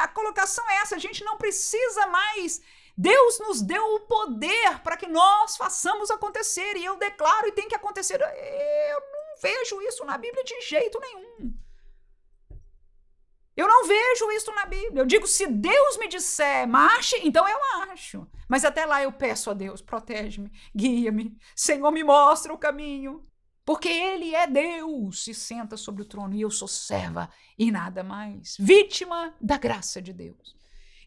a colocação é essa, a gente não precisa mais. Deus nos deu o poder para que nós façamos acontecer, e eu declaro e tem que acontecer. Eu não vejo isso na Bíblia de jeito nenhum. Eu não vejo isso na Bíblia. Eu digo, se Deus me disser marche, então eu marcho. Mas até lá eu peço a Deus, protege-me, guia-me, Senhor, me mostra o caminho. Porque Ele é Deus, se senta sobre o trono e eu sou serva e nada mais. Vítima da graça de Deus.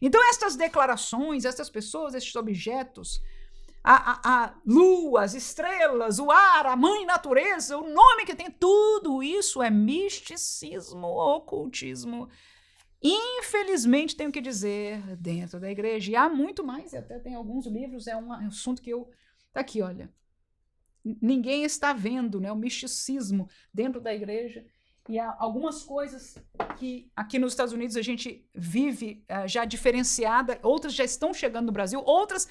Então estas declarações, estas pessoas, estes objetos, a lua, as estrelas, o ar, a mãe natureza, o nome que tem, tudo isso é misticismo, ocultismo. Infelizmente, tenho que dizer, dentro da igreja, e há muito mais, até tem alguns livros, é um assunto que tá aqui, olha, ninguém está vendo, né, o misticismo dentro da igreja, e há algumas coisas que aqui nos Estados Unidos a gente vive já diferenciada, outras já estão chegando no Brasil, outras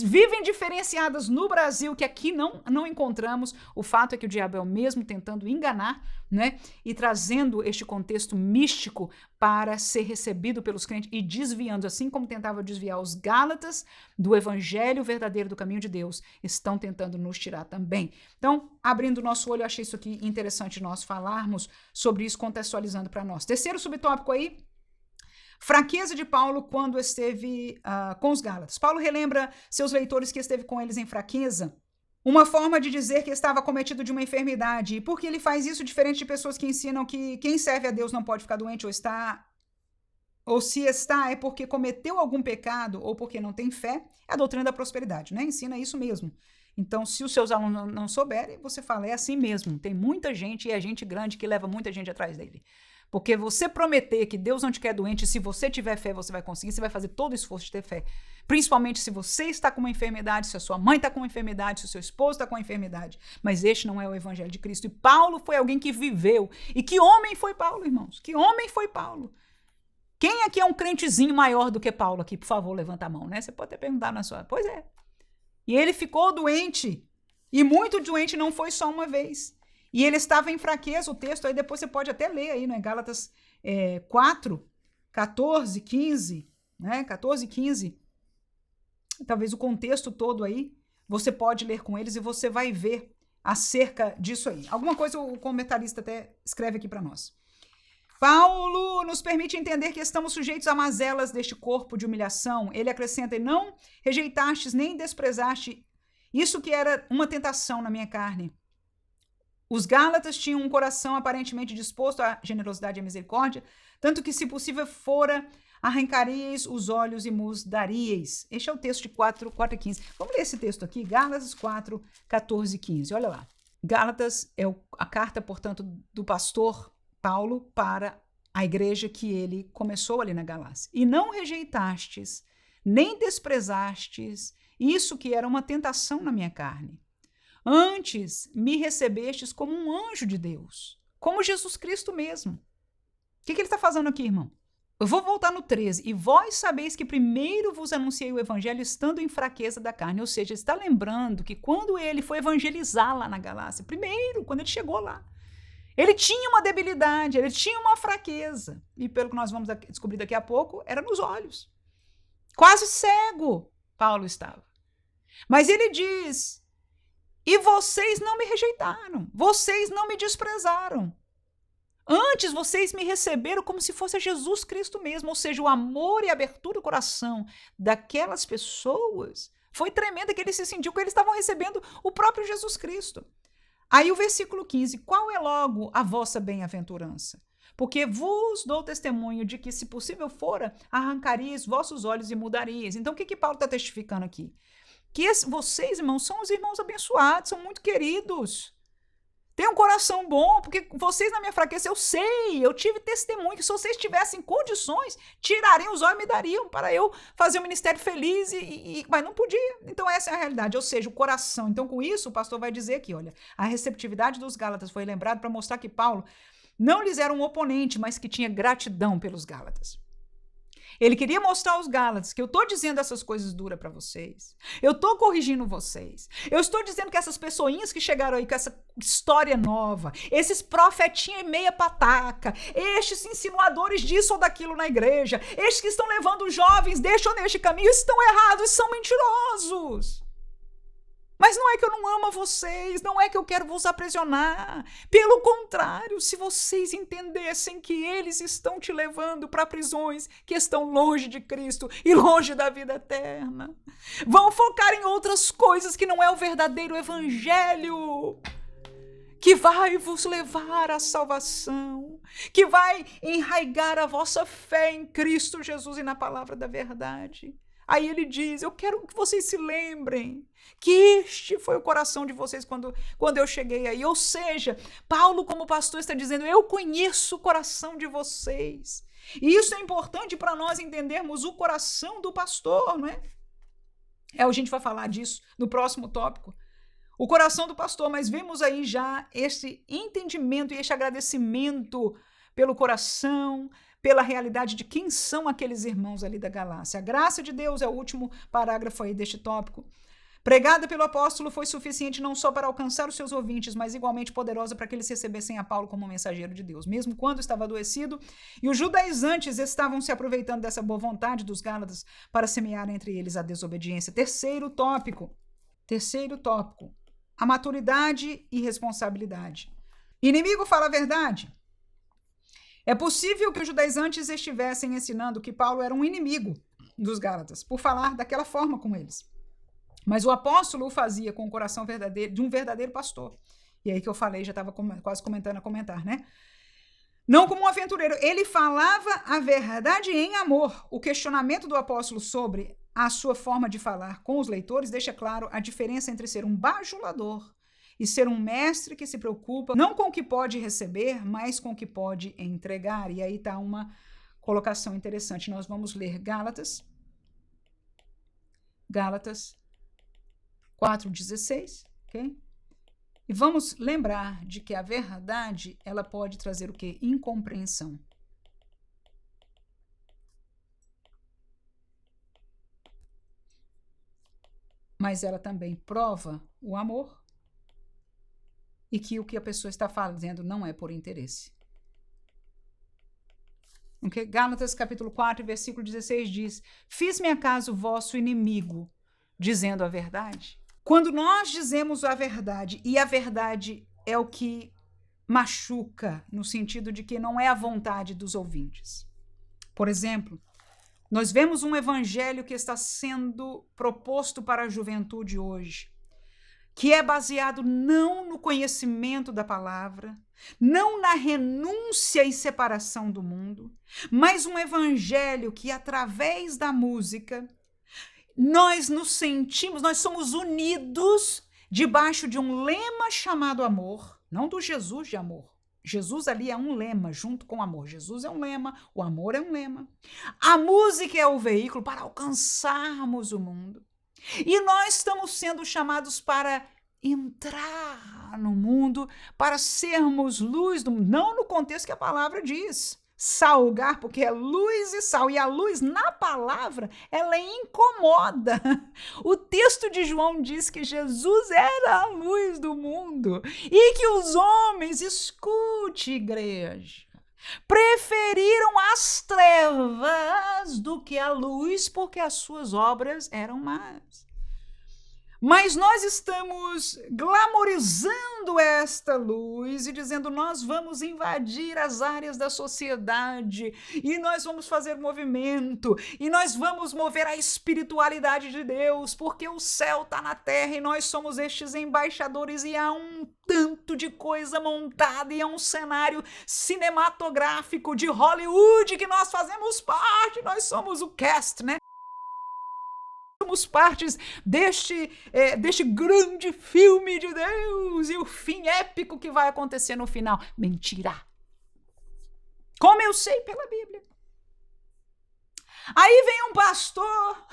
vivem diferenciadas no Brasil, que aqui não encontramos. O fato é que o diabo é o mesmo tentando enganar, né, e trazendo este contexto místico para ser recebido pelos crentes e desviando, assim como tentava desviar os Gálatas do evangelho verdadeiro do caminho de Deus, estão tentando nos tirar também. Então, abrindo o nosso olho, eu achei isso aqui interessante nós falarmos sobre isso, contextualizando para nós. Terceiro subtópico aí, fraqueza de Paulo quando esteve com os Gálatas. Paulo relembra seus leitores que esteve com eles em fraqueza, uma forma de dizer que estava cometido de uma enfermidade. E por que ele faz isso diferente de pessoas que ensinam que quem serve a Deus não pode ficar doente ou se está é porque cometeu algum pecado ou porque não tem fé? É a doutrina da prosperidade, né? Ensina isso mesmo. Então, se os seus alunos não souberem, você fala, é assim mesmo. Tem muita gente e é gente grande que leva muita gente atrás dele. Porque você prometer que Deus não te quer doente, se você tiver fé, você vai conseguir, você vai fazer todo o esforço de ter fé. Principalmente se você está com uma enfermidade, se a sua mãe está com uma enfermidade, se o seu esposo está com uma enfermidade. Mas este não é o evangelho de Cristo. E Paulo foi alguém que viveu. E que homem foi Paulo, irmãos? Que homem foi Paulo? Quem aqui é um crentezinho maior do que Paulo aqui? Por favor, levanta a mão, né? Você pode até perguntar na sua... Pois é. E ele ficou doente. E muito doente, não foi só uma vez. E ele estava em fraqueza, o texto aí depois você pode até ler aí, né? Gálatas 4, 14, 15, né? 14, 15. Talvez o contexto todo aí, você pode ler com eles e você vai ver acerca disso aí. Alguma coisa o comentarista até escreve aqui para nós. Paulo nos permite entender que estamos sujeitos a mazelas deste corpo de humilhação. Ele acrescenta, e não rejeitastes nem desprezaste isso que era uma tentação na minha carne. Os Gálatas tinham um coração aparentemente disposto à generosidade e à misericórdia, tanto que, se possível fora, arrancaríeis os olhos e nos daríeis. Este é o texto de 4 e 15. Vamos ler esse texto aqui, Gálatas 4, 14 e 15. Olha lá. Gálatas é a carta, portanto, do pastor Paulo para a igreja que ele começou ali na Galácia. E não rejeitastes, nem desprezastes isso que era uma tentação na minha carne. Antes me recebestes como um anjo de Deus, como Jesus Cristo mesmo. O que ele está fazendo aqui, irmão? Eu vou voltar no 13. E vós sabeis que primeiro vos anunciei o evangelho estando em fraqueza da carne. Ou seja, está lembrando que quando ele foi evangelizar lá na Galácia, primeiro, quando ele chegou lá, ele tinha uma debilidade, ele tinha uma fraqueza. E pelo que nós vamos descobrir daqui a pouco, era nos olhos. Quase cego Paulo estava. Mas ele diz... E vocês não me rejeitaram, vocês não me desprezaram. Antes vocês me receberam como se fosse Jesus Cristo mesmo, ou seja, o amor e a abertura do coração daquelas pessoas foi tremenda, que eles se sentiam que eles estavam recebendo o próprio Jesus Cristo. Aí o versículo 15, qual é logo a vossa bem-aventurança? Porque vos dou testemunho de que, se possível fora, arrancarias vossos olhos e mudarias. Então, o que Paulo está testificando aqui? Que vocês, irmãos, são os irmãos abençoados, são muito queridos. Tem um coração bom, porque vocês na minha fraqueza, eu tive testemunho que se vocês tivessem condições, tirariam os olhos e me dariam para eu fazer um ministério feliz, mas não podia. Então essa é a realidade, ou seja, o coração. Então com isso o pastor vai dizer aqui, olha, a receptividade dos Gálatas foi lembrada para mostrar que Paulo não lhes era um oponente, mas que tinha gratidão pelos Gálatas. Ele queria mostrar aos Gálatas que eu estou dizendo essas coisas duras para vocês. Eu estou corrigindo vocês. Eu estou dizendo que essas pessoinhas que chegaram aí com essa história nova, esses profetinhas meia pataca, estes insinuadores disso ou daquilo na igreja, estes que estão levando os jovens deste ou neste caminho, estão errados, são mentirosos. Mas não é que eu não amo vocês, não é que eu quero vos aprisionar. Pelo contrário, se vocês entendessem que eles estão te levando para prisões que estão longe de Cristo e longe da vida eterna, vão focar em outras coisas que não é o verdadeiro evangelho, que vai vos levar à salvação, que vai enraigar a vossa fé em Cristo Jesus e na palavra da verdade. Aí ele diz, eu quero que vocês se lembrem que este foi o coração de vocês quando eu cheguei aí. Ou seja, Paulo como pastor está dizendo, eu conheço o coração de vocês. E isso é importante para nós entendermos o coração do pastor, não é? A gente vai falar disso no próximo tópico. O coração do pastor, mas vemos aí já esse entendimento e esse agradecimento pelo coração, pela realidade de quem são aqueles irmãos ali da Galácia. A graça de Deus é o último parágrafo aí deste tópico. Pregada pelo apóstolo foi suficiente não só para alcançar os seus ouvintes, mas igualmente poderosa para que eles recebessem a Paulo como mensageiro de Deus, mesmo quando estava adoecido, e os judaizantes estavam se aproveitando dessa boa vontade dos Gálatas para semear entre eles a desobediência. Terceiro tópico, a maturidade e responsabilidade. Inimigo fala a verdade. É possível que os judaizantes estivessem ensinando que Paulo era um inimigo dos Gálatas, por falar daquela forma com eles. Mas o apóstolo o fazia com o coração verdadeiro, de um verdadeiro pastor. E aí que eu falei, já estava quase comentando a comentar, né? Não como um aventureiro. Ele falava a verdade em amor. O questionamento do apóstolo sobre a sua forma de falar com os leitores deixa claro a diferença entre ser um bajulador e ser um mestre que se preocupa não com o que pode receber, mas com o que pode entregar. E aí está uma colocação interessante. Nós vamos ler Gálatas 4:16, ok? E vamos lembrar de que a verdade, ela pode trazer o quê? Incompreensão. Mas ela também prova o amor e que o que a pessoa está fazendo não é por interesse. Okay? Gálatas capítulo 4, versículo 16 diz, fiz-me acaso vosso inimigo, dizendo a verdade? Quando nós dizemos a verdade, e a verdade é o que machuca, no sentido de que não é a vontade dos ouvintes. Por exemplo, nós vemos um evangelho que está sendo proposto para a juventude hoje, que é baseado não no conhecimento da palavra, não na renúncia e separação do mundo, mas um evangelho que, através da música, nós nos sentimos, nós somos unidos debaixo de um lema chamado amor, não do Jesus de amor. Jesus ali é um lema junto com o amor. Jesus é um lema, o amor é um lema. A música é o veículo para alcançarmos o mundo. E nós estamos sendo chamados para entrar no mundo, para sermos luz do mundo, não no contexto que a palavra diz. Salgar, porque é luz e sal, e a luz na palavra, ela incomoda. O texto de João diz que Jesus era a luz do mundo e que os homens, escute, igreja, preferiram as trevas do que a luz porque as suas obras eram más. Mas nós estamos glamorizando esta luz e dizendo nós vamos invadir as áreas da sociedade e nós vamos fazer movimento e nós vamos mover a espiritualidade de Deus porque o céu está na terra e nós somos estes embaixadores e há um tanto de coisa montada e há um cenário cinematográfico de Hollywood que nós fazemos parte, nós somos o cast, né? Somos partes deste grande filme de Deus e o fim épico que vai acontecer no final. Mentira! Como eu sei pela Bíblia. Aí vem um pastor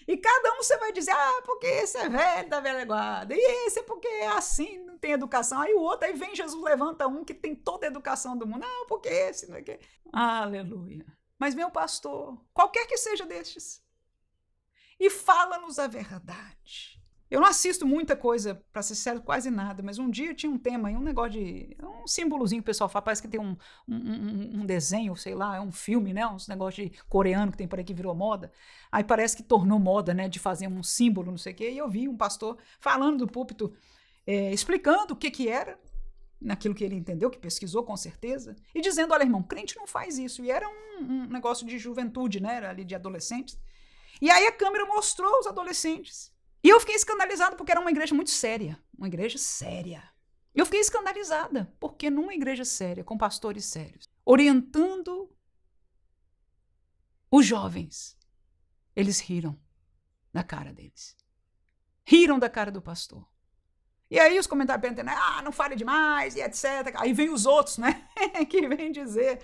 e cada um você vai dizer, porque esse é velho da velha guarda, e esse é porque é assim, não tem educação. Aí o outro, aí vem Jesus, levanta um que tem toda a educação do mundo. Não, porque esse não é que... Aleluia! Mas vem o pastor, qualquer que seja destes, e fala-nos a verdade. Eu não assisto muita coisa, para ser sério, quase nada, mas um dia tinha um tema aí, um negócio de... um símbolozinho que o pessoal fala, parece que tem um desenho, sei lá, é um filme, né? Uns negócios de coreano que tem por aí que virou moda. Aí parece que tornou moda, né? De fazer um símbolo, não sei o quê. E eu vi um pastor falando do púlpito, explicando o que era, naquilo que ele entendeu, que pesquisou com certeza, e dizendo, olha, irmão, crente não faz isso. E era um negócio de juventude, né? Era ali de adolescentes. E aí a câmera mostrou os adolescentes. E eu fiquei escandalizada porque era uma igreja muito séria. Uma igreja séria. Eu fiquei escandalizada porque numa igreja séria, com pastores sérios, orientando os jovens, eles riram da cara deles. Riram da cara do pastor. E aí os comentários perguntando, não fale demais, e etc. Aí vem os outros, né? Que vem dizer,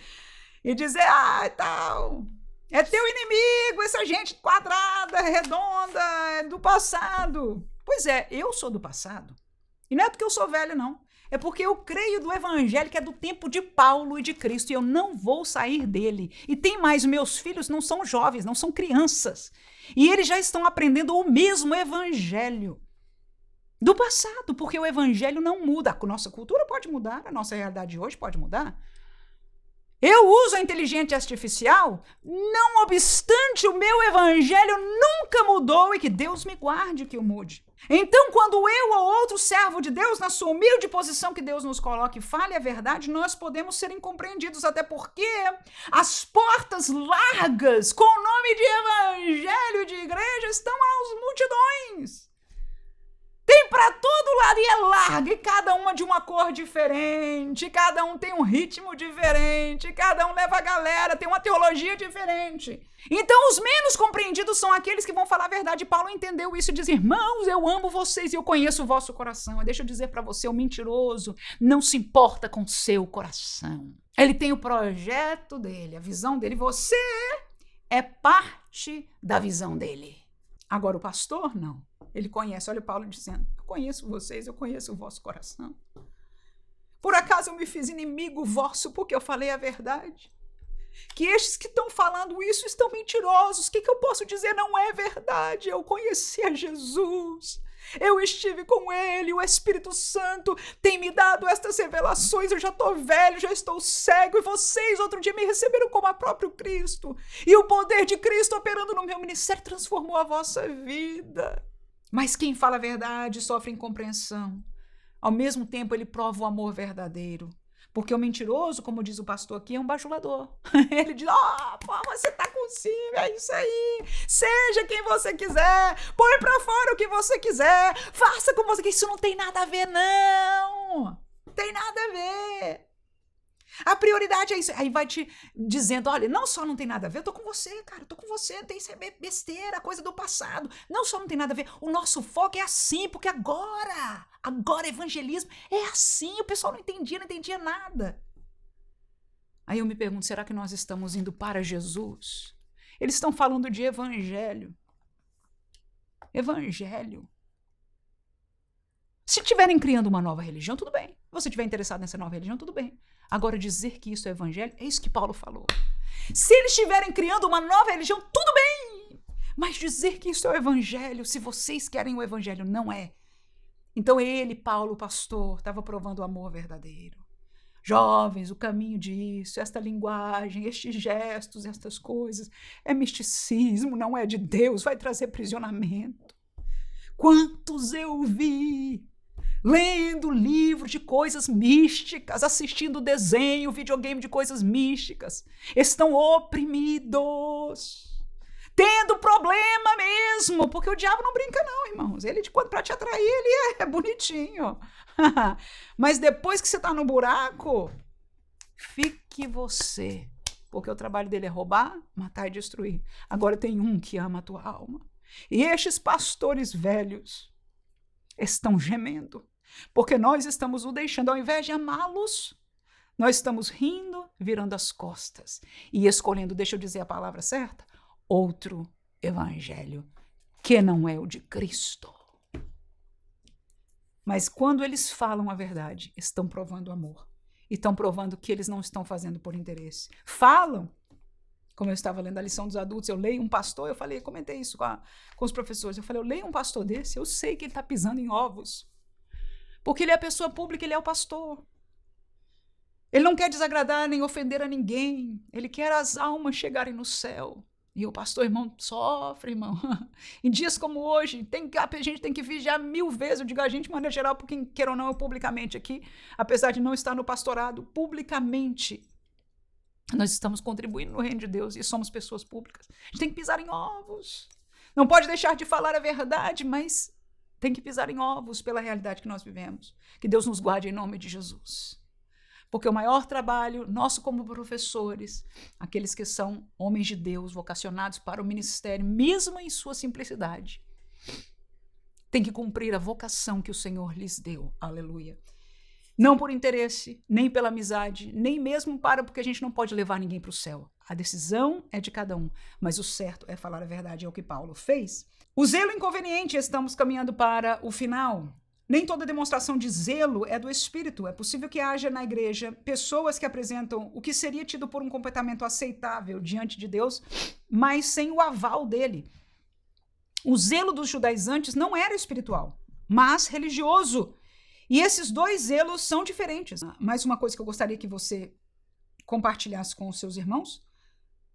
tal... É teu inimigo, essa gente quadrada, redonda, é do passado. Pois é, eu sou do passado. E não é porque eu sou velho, não. É porque eu creio do evangelho que é do tempo de Paulo e de Cristo, e eu não vou sair dele. E tem mais, meus filhos não são jovens, não são crianças. E eles já estão aprendendo o mesmo evangelho do passado, porque o evangelho não muda. A nossa cultura pode mudar, a nossa realidade de hoje pode mudar. Eu uso a inteligência artificial, não obstante o meu evangelho nunca mudou e que Deus me guarde que eu mude. Então, quando eu ou outro servo de Deus, na sua humilde posição que Deus nos coloque, fale a verdade, nós podemos ser incompreendidos, até porque as portas largas com o nome de evangelho e de igreja estão às multidões. Tem para todo lado e é larga, e cada uma de uma cor diferente, cada um tem um ritmo diferente, cada um leva a galera, tem uma teologia diferente. Então os menos compreendidos são aqueles que vão falar a verdade. Paulo entendeu isso e diz, irmãos, eu amo vocês e eu conheço o vosso coração. Deixa eu dizer para você, o mentiroso não se importa com o seu coração. Ele tem o projeto dele, a visão dele, você é parte da visão dele. Agora o pastor, não. Ele conhece, olha Paulo dizendo, eu conheço vocês, eu conheço o vosso coração. Por acaso eu me fiz inimigo vosso porque eu falei a verdade? Que estes que estão falando isso estão mentirosos. O que eu posso dizer? Não é verdade. Eu conheci a Jesus. Eu estive com ele, o Espírito Santo tem me dado estas revelações, eu já estou velho, já estou cego, e vocês outro dia me receberam como a próprio Cristo. E o poder de Cristo operando no meu ministério transformou a vossa vida. Mas quem fala a verdade sofre incompreensão. Ao mesmo tempo, ele prova o amor verdadeiro. Porque o mentiroso, como diz o pastor aqui, é um bajulador. Ele diz, você tá com ciúme, é isso aí. Seja quem você quiser, põe pra fora o que você quiser, faça como você quer. Isso não tem nada a ver, não. Tem nada a ver. A prioridade é isso. Aí vai te dizendo, olha, não só não tem nada a ver, eu tô com você, cara, eu tô com você, tem que ser besteira, coisa do passado. Não só não tem nada a ver, o nosso foco é assim, porque agora evangelismo é assim, o pessoal não entendia nada. Aí eu me pergunto, será que nós estamos indo para Jesus? Eles estão falando de evangelho. Evangelho. Se estiverem criando uma nova religião, tudo bem. Se você estiver interessado nessa nova religião, tudo bem. Agora, dizer que isso é evangelho, é isso que Paulo falou. Se eles estiverem criando uma nova religião, tudo bem. Mas dizer que isso é o evangelho, se vocês querem o evangelho, não é. Então ele, Paulo, o pastor, estava provando o amor verdadeiro. Jovens, o caminho disso, esta linguagem, estes gestos, estas coisas, é misticismo, não é de Deus, vai trazer aprisionamento. Quantos eu vi lendo livro de coisas místicas, assistindo desenho, videogame de coisas místicas, estão oprimidos, tendo problema mesmo, porque o diabo não brinca não, irmãos. Ele, para te atrair, ele é bonitinho. Mas depois que você está no buraco, fique você, porque o trabalho dele é roubar, matar e destruir. Agora tem um que ama a tua alma. E estes pastores velhos estão gemendo, porque nós estamos o deixando, ao invés de amá-los, nós estamos rindo, virando as costas e escolhendo, deixa eu dizer a palavra certa, outro evangelho, que não é o de Cristo. Mas quando eles falam a verdade, estão provando amor. E estão provando que eles não estão fazendo por interesse. Falam Como eu estava lendo a lição dos adultos, eu leio um pastor, comentei isso com os professores, eu leio um pastor desse, eu sei que ele está pisando em ovos, porque ele é a pessoa pública, ele é o pastor. Ele não quer desagradar nem ofender a ninguém, ele quer as almas chegarem no céu. E o pastor, irmão, sofre, irmão. Em dias como hoje, a gente tem que vigiar 1000 vezes, eu digo a gente de maneira geral, porque queira ou não, eu publicamente aqui, apesar de não estar no pastorado, publicamente, nós estamos contribuindo no reino de Deus e somos pessoas públicas. A gente tem que pisar em ovos. Não pode deixar de falar a verdade, mas tem que pisar em ovos pela realidade que nós vivemos. Que Deus nos guarde em nome de Jesus. Porque o maior trabalho nosso como professores, aqueles que são homens de Deus, vocacionados para o ministério, mesmo em sua simplicidade, tem que cumprir a vocação que o Senhor lhes deu. Aleluia. Não por interesse, nem pela amizade, nem mesmo porque a gente não pode levar ninguém para o céu. A decisão é de cada um, mas o certo é falar a verdade, é o que Paulo fez. O zelo inconveniente, estamos caminhando para o final. Nem toda demonstração de zelo é do Espírito. É possível que haja na igreja pessoas que apresentam o que seria tido por um comportamento aceitável diante de Deus, mas sem o aval dele. O zelo dos judaizantes não era espiritual, mas religioso. E esses dois zelos são diferentes. Mais uma coisa que eu gostaria que você compartilhasse com os seus irmãos,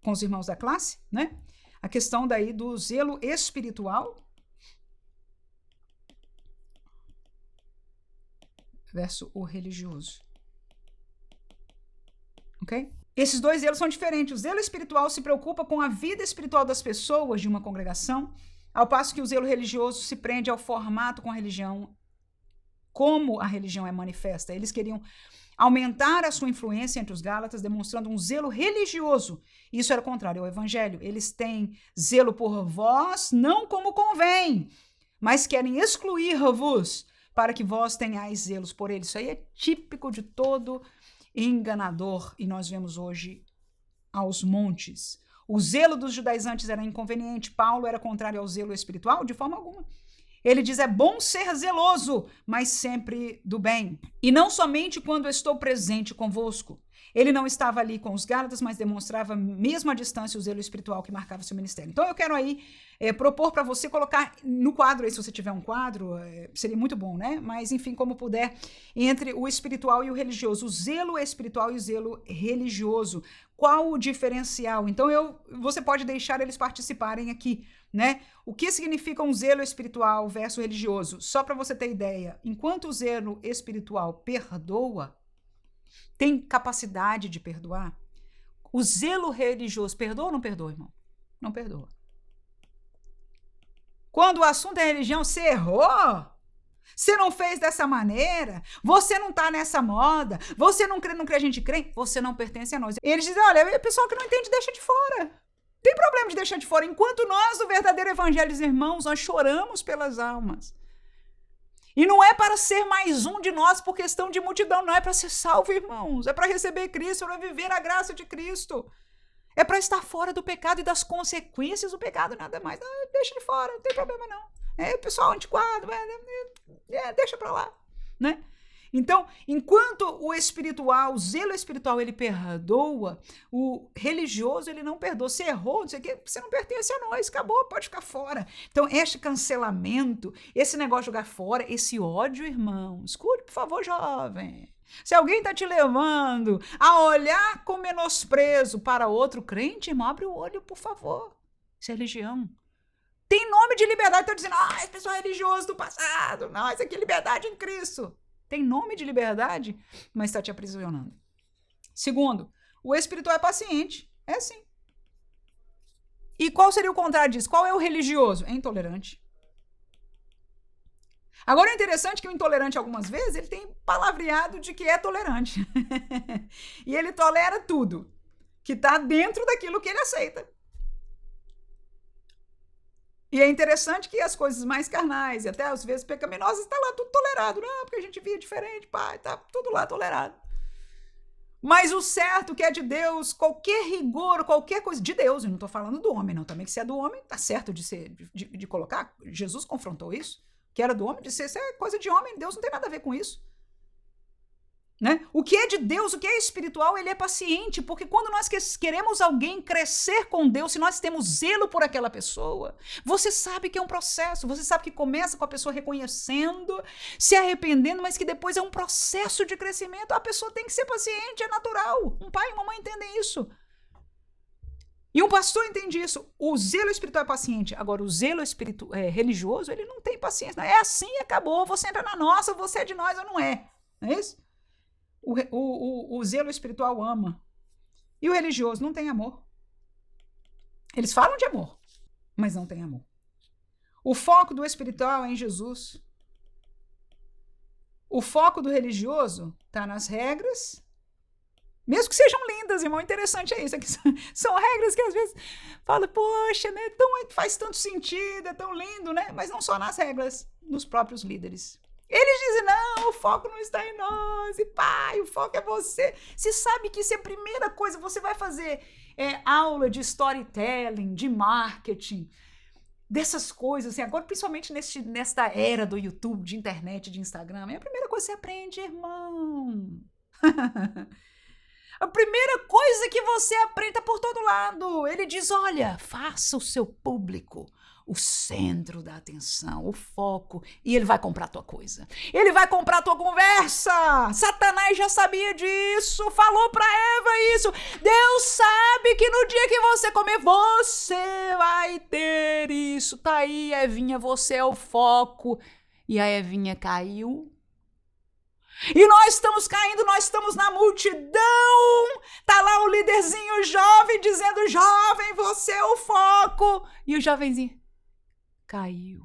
com os irmãos da classe, né? A questão daí do zelo espiritual versus o religioso. Ok? Esses dois zelos são diferentes. O zelo espiritual se preocupa com a vida espiritual das pessoas de uma congregação, ao passo que o zelo religioso se prende ao formato com a religião, como a religião é manifesta. Eles queriam aumentar a sua influência entre os Gálatas, demonstrando um zelo religioso. Isso era contrário ao evangelho. Eles têm zelo por vós, não como convém, mas querem excluir-vos para que vós tenhais zelos por eles. Isso aí é típico de todo enganador, e nós vemos hoje aos montes. O zelo dos judaizantes era inconveniente. Paulo era contrário ao zelo espiritual? De forma alguma. Ele diz, é bom ser zeloso, mas sempre do bem. E não somente quando estou presente convosco. Ele não estava ali com os Gálatas, mas demonstrava mesmo à distância o zelo espiritual que marcava seu ministério. Então eu quero aí propor para você colocar no quadro, aí, se você tiver um quadro, seria muito bom, né? Mas enfim, como puder, entre o espiritual e o religioso, o zelo espiritual e o zelo religioso. Qual o diferencial? Então você pode deixar eles participarem aqui, né? O que significa um zelo espiritual versus religioso? Só para você ter ideia, enquanto o zelo espiritual perdoa, tem capacidade de perdoar, o zelo religioso perdoa ou não perdoa, irmão? Não perdoa. Quando o assunto é religião, você errou, você não fez dessa maneira, você não está nessa moda, você não crê a gente crê, você não pertence a nós. Eles dizem, olha, o pessoal que não entende deixa de fora. Tem problema de deixar de fora. Enquanto nós, o verdadeiro evangelho, irmãos, nós choramos pelas almas. E não é para ser mais um de nós por questão de multidão, não é para ser salvo, irmãos. É para receber Cristo, para viver a graça de Cristo. É para estar fora do pecado e das consequências do pecado, nada mais. Não, deixa de fora, não tem problema não. O pessoal antiquado, deixa para lá, né? Então, enquanto o espiritual, o zelo espiritual, ele perdoa, o religioso, ele não perdoa. Você errou, não sei o quê, você não pertence a nós, acabou, pode ficar fora. Então, este cancelamento, esse negócio de jogar fora, esse ódio, irmão, escute, por favor, jovem. Se alguém está te levando a olhar com menosprezo para outro crente, irmão, abre o olho, por favor. Isso é religião. Tem nome de liberdade, estão dizendo, esse pessoal é religioso do passado, não, isso aqui é liberdade em Cristo. Tem nome de liberdade, mas está te aprisionando. Segundo, o espiritual é paciente. É sim. E qual seria o contrário disso? Qual é o religioso? É intolerante. Agora é interessante que o intolerante, algumas vezes, ele tem palavreado de que é tolerante. E ele tolera tudo que está dentro daquilo que ele aceita. E é interessante que as coisas mais carnais e até às vezes pecaminosas está lá tudo tolerado. Não, porque a gente via diferente, pai, tá tudo lá tolerado. Mas o certo que é de Deus, qualquer rigor, qualquer coisa de Deus, eu não estou falando do homem, não. Também que se é do homem, tá certo de colocar. Jesus confrontou isso, que era do homem, disse, isso é coisa de homem, Deus não tem nada a ver com isso. Né? O que é de Deus, o que é espiritual, ele é paciente, porque quando nós queremos alguém crescer com Deus, se nós temos zelo por aquela pessoa, você sabe que é um processo, você sabe que começa com a pessoa reconhecendo, se arrependendo, mas que depois é um processo de crescimento. A pessoa tem que ser paciente, é natural. Um pai e uma mãe entendem isso. E um pastor entende isso. O zelo espiritual é paciente. Agora, o zelo religioso, ele não tem paciência. Não. É assim e acabou. Você entra na nossa, você é de nós ou não é. Não é isso? O zelo espiritual ama. E o religioso não tem amor. Eles falam de amor, mas não tem amor. O foco do espiritual é em Jesus. O foco do religioso está nas regras, mesmo que sejam lindas, irmão. Interessante é isso. Aqui são regras que às vezes fala, poxa, né, faz tanto sentido, é tão lindo, né? Mas não só nas regras, nos próprios líderes. Eles dizem, não, o foco não está em nós, e pai, o foco é você. Você sabe que isso é a primeira coisa, você vai fazer aula de storytelling, de marketing, dessas coisas, assim, agora principalmente nesta era do YouTube, de internet, de Instagram, é a primeira coisa que você aprende, irmão. A primeira coisa que você aprende tá por todo lado. Ele diz, olha, faça o seu público o centro da atenção, o foco, e ele vai comprar a tua coisa. Ele vai comprar a tua conversa. Satanás já sabia disso, falou para Eva isso. Deus sabe que no dia que você comer, você vai ter isso. Tá aí, Evinha, você é o foco. E a Evinha caiu. E nós estamos caindo, nós estamos na multidão. Tá lá o líderzinho jovem dizendo, jovem, você é o foco. E o jovenzinho caiu.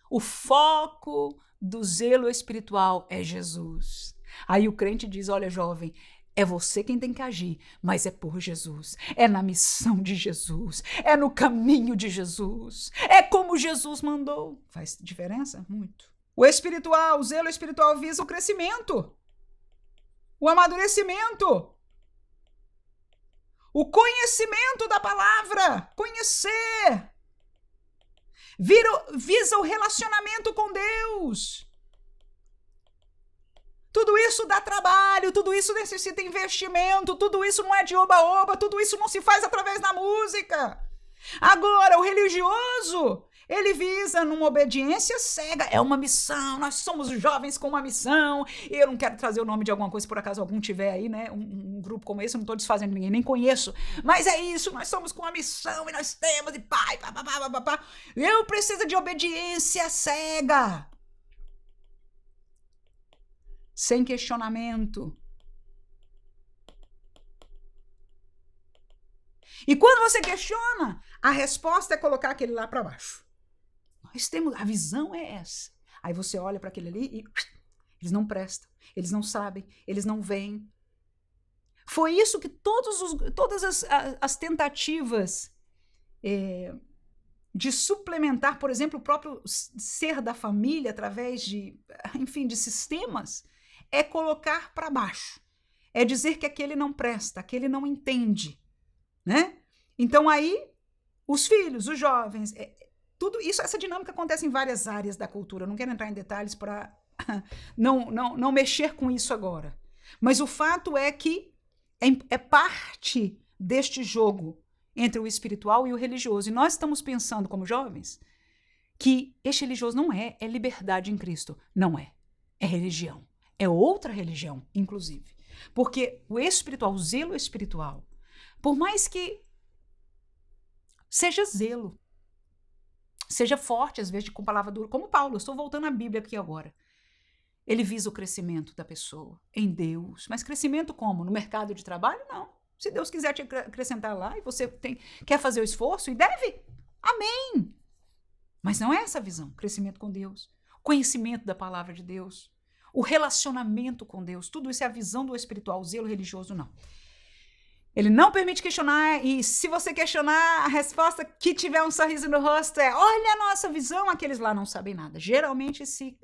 O foco do zelo espiritual é Jesus. Aí o crente diz, olha, jovem, é você quem tem que agir, mas é por Jesus, é na missão de Jesus, é no caminho de Jesus, é como Jesus mandou. Faz diferença? Muito. O zelo espiritual visa o crescimento, o amadurecimento, o conhecimento da palavra, conhecer, visa o relacionamento com Deus. Tudo isso dá trabalho, tudo isso necessita investimento, tudo isso não é de oba-oba, tudo isso não se faz através da música. Agora, o religioso, ele visa numa obediência cega, é uma missão, nós somos jovens com uma missão, e eu não quero trazer o nome de alguma coisa, se por acaso algum tiver aí, né, um grupo como esse, eu não estou desfazendo ninguém, nem conheço, mas é isso, nós somos com uma missão, e nós temos, e pai, papapá, eu preciso de obediência cega. Sem questionamento. E quando você questiona, a resposta é colocar aquele lá para baixo. Nós temos, a visão é essa. Aí você olha para aquele ali e eles não prestam, eles não sabem, eles não veem. Foi isso que todas as tentativas de suplementar, por exemplo, o próprio ser da família através de, enfim, de sistemas, é colocar para baixo. É dizer que aquele não presta, aquele não entende, né? Então aí, os filhos, os jovens, tudo isso, essa dinâmica acontece em várias áreas da cultura. Eu não quero entrar em detalhes para não mexer com isso agora. Mas o fato é que é parte deste jogo entre o espiritual e o religioso. E nós estamos pensando, como jovens, que este religioso não é liberdade em Cristo. Não é. É religião. É outra religião, inclusive. Porque o espiritual, o zelo espiritual, por mais que seja zelo, seja forte, às vezes com palavra dura, como Paulo, eu estou voltando à Bíblia aqui agora. Ele visa o crescimento da pessoa em Deus. Mas crescimento como? No mercado de trabalho? Não. Se Deus quiser te acrescentar lá e você quer fazer o esforço, e deve, amém. Mas não é essa a visão. Crescimento com Deus, conhecimento da palavra de Deus, o relacionamento com Deus, tudo isso é a visão do espiritual, o zelo religioso não. Ele não permite questionar, e se você questionar, a resposta que tiver um sorriso no rosto é, olha a nossa visão, aqueles lá não sabem nada. Geralmente se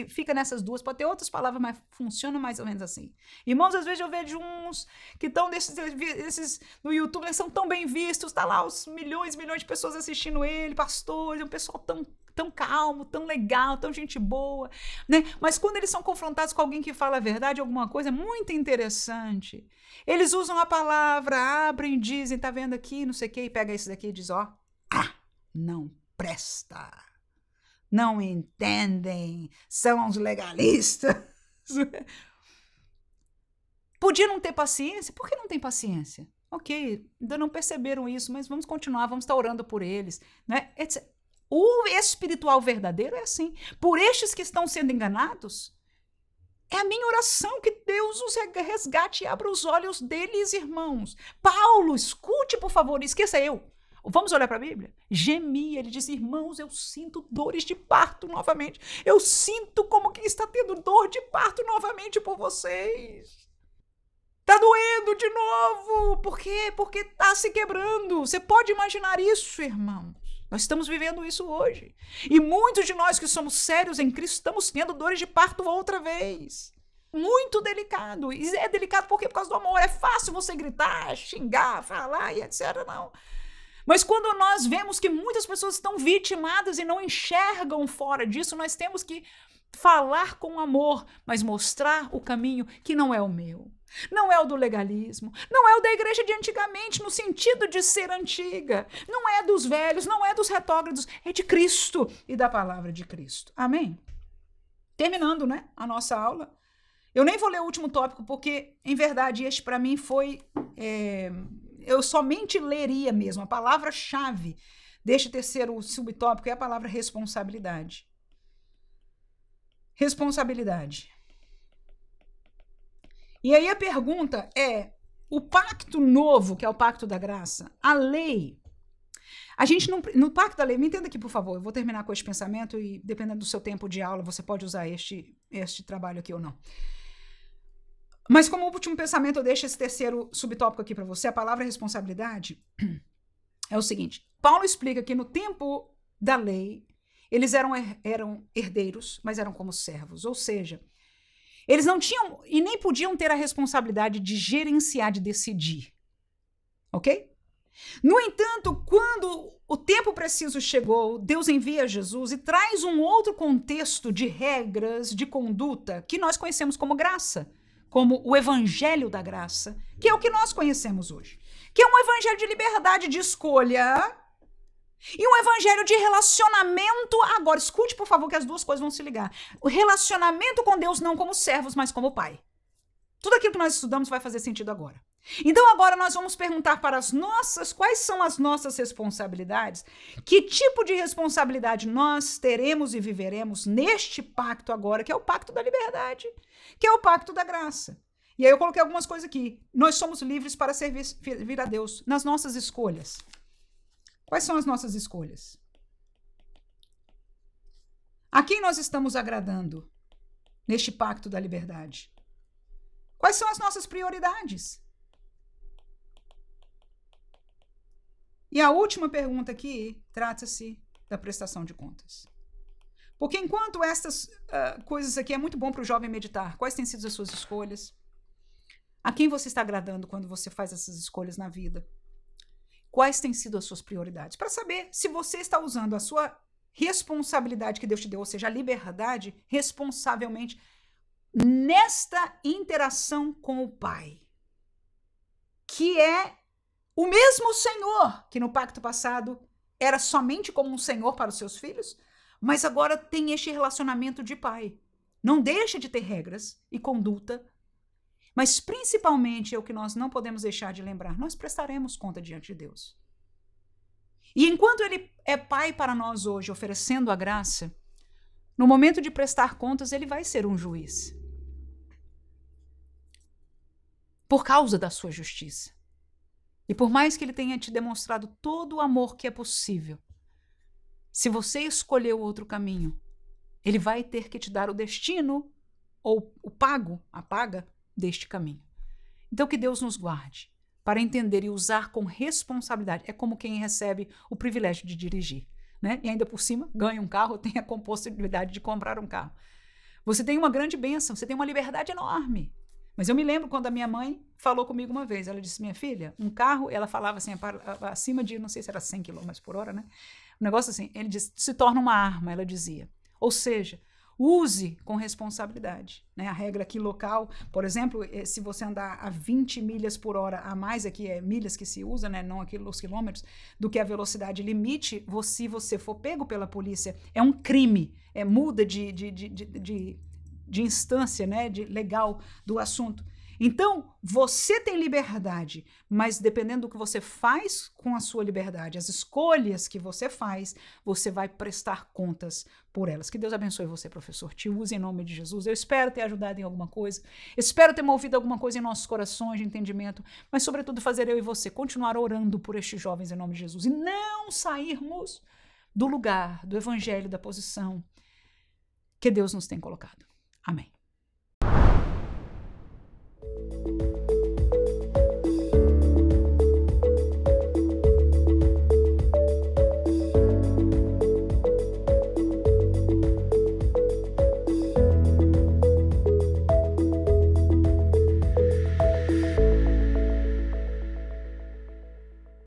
fica nessas duas, pode ter outras palavras, mas funciona mais ou menos assim. Irmãos, às vezes eu vejo uns que estão desses no YouTube, eles são tão bem vistos, tá lá os milhões de pessoas assistindo ele, pastores, um pessoal tão calmo, tão legal, tão gente boa, né? Mas quando eles são confrontados com alguém que fala a verdade, alguma coisa muito interessante, eles usam a palavra, abrem e dizem, tá vendo aqui, não sei o quê, e pega esse daqui e diz, ó, não presta, não entendem, são os legalistas. Podia não ter paciência? Por que não tem paciência? Ok, ainda não perceberam isso, mas vamos continuar, vamos estar orando por eles, né? O espiritual verdadeiro é assim. Por estes que estão sendo enganados, é a minha oração que Deus os resgate e abra os olhos deles, irmãos. Paulo, escute, por favor, esqueça eu. Vamos olhar para a Bíblia? Gemia, ele diz, irmãos, eu sinto dores de parto novamente. Eu sinto como que está tendo dor de parto novamente por vocês. Tá doendo de novo. Por quê? Porque tá se quebrando. Você pode imaginar isso, irmãos. Nós estamos vivendo isso hoje. E muitos de nós que somos sérios em Cristo estamos tendo dores de parto outra vez. Muito delicado. E é delicado porque por causa do amor. É fácil você gritar, xingar, falar e etc. Não. Mas quando nós vemos que muitas pessoas estão vitimadas e não enxergam fora disso, nós temos que falar com amor, mas mostrar o caminho que não é o meu. Não é o do legalismo, não é o da igreja de antigamente, no sentido de ser antiga. Não é dos velhos, não é dos retógrados, é de Cristo e da palavra de Cristo. Amém? Terminando, né, a nossa aula. Eu nem vou ler o último tópico, porque, em verdade, este para mim foi... eu somente leria mesmo. A palavra-chave deste terceiro subtópico é a palavra responsabilidade. Responsabilidade. E aí a pergunta é, o pacto novo, que é o pacto da graça, a lei, a gente não, no pacto da lei, me entenda aqui, por favor, eu vou terminar com este pensamento e dependendo do seu tempo de aula, você pode usar este trabalho aqui ou não. Mas como último pensamento, eu deixo esse terceiro subtópico aqui para você, a palavra responsabilidade, é o seguinte, Paulo explica que no tempo da lei, eles eram herdeiros, mas eram como servos, ou seja, eles não tinham e nem podiam ter a responsabilidade de gerenciar, de decidir. Ok? No entanto, quando o tempo preciso chegou, Deus envia Jesus e traz um outro contexto de regras, de conduta, que nós conhecemos como graça, como o evangelho da graça, que é o que nós conhecemos hoje. Que é um evangelho de liberdade de escolha e um evangelho de relacionamento. Agora, escute, por favor, que as duas coisas vão se ligar. O relacionamento com Deus não como servos, mas como Pai. Tudo aquilo que nós estudamos vai fazer sentido agora. Então, agora nós vamos perguntar para quais são as nossas responsabilidades, que tipo de responsabilidade nós teremos e viveremos neste pacto agora, que é o pacto da liberdade, que é o pacto da graça. E aí eu coloquei algumas coisas aqui. Nós somos livres para servir a Deus nas nossas escolhas. Quais são as nossas escolhas? A quem nós estamos agradando neste pacto da liberdade? Quais são as nossas prioridades? E a última pergunta aqui trata-se da prestação de contas. Porque enquanto estas coisas aqui é muito bom para o jovem meditar, quais têm sido as suas escolhas? A quem você está agradando quando você faz essas escolhas na vida? Quais têm sido as suas prioridades? Para saber se você está usando a sua responsabilidade que Deus te deu, ou seja, a liberdade, responsavelmente, nesta interação com o Pai. Que é o mesmo Senhor que no pacto passado era somente como um Senhor para os seus filhos, mas agora tem este relacionamento de Pai. Não deixa de ter regras e conduta, mas principalmente é o que nós não podemos deixar de lembrar, nós prestaremos conta diante de Deus. E enquanto Ele é Pai para nós hoje, oferecendo a graça, no momento de prestar contas, Ele vai ser um juiz. Por causa da sua justiça. E por mais que Ele tenha te demonstrado todo o amor que é possível, se você escolher o outro caminho, Ele vai ter que te dar o destino ou a paga deste caminho. Então que Deus nos guarde para entender e usar com responsabilidade. É como quem recebe o privilégio de dirigir, né? E ainda por cima ganha um carro, tem a possibilidade de comprar um carro. Você tem uma grande bênção, você tem uma liberdade enorme. Mas eu me lembro quando a minha mãe falou comigo uma vez, ela disse, minha filha, um carro, ela falava assim, acima de, não sei se era 100 km por hora, né? O negócio assim, ele diz, se torna uma arma, ela dizia. Ou seja, use com responsabilidade, né? A regra aqui local, por exemplo, se você andar a 20 milhas por hora a mais, aqui é milhas que se usa, né? Não aqui os quilômetros, do que a velocidade limite, se você for pego pela polícia, é um crime, muda de instância, né? Legal do assunto. Então, você tem liberdade, mas dependendo do que você faz com a sua liberdade, as escolhas que você faz, você vai prestar contas por elas. Que Deus abençoe você, professor. Te use em nome de Jesus. Eu espero ter ajudado em alguma coisa, espero ter movido alguma coisa em nossos corações de entendimento, mas sobretudo fazer eu e você continuar orando por estes jovens em nome de Jesus e não sairmos do lugar, do evangelho, da posição que Deus nos tem colocado. Amém.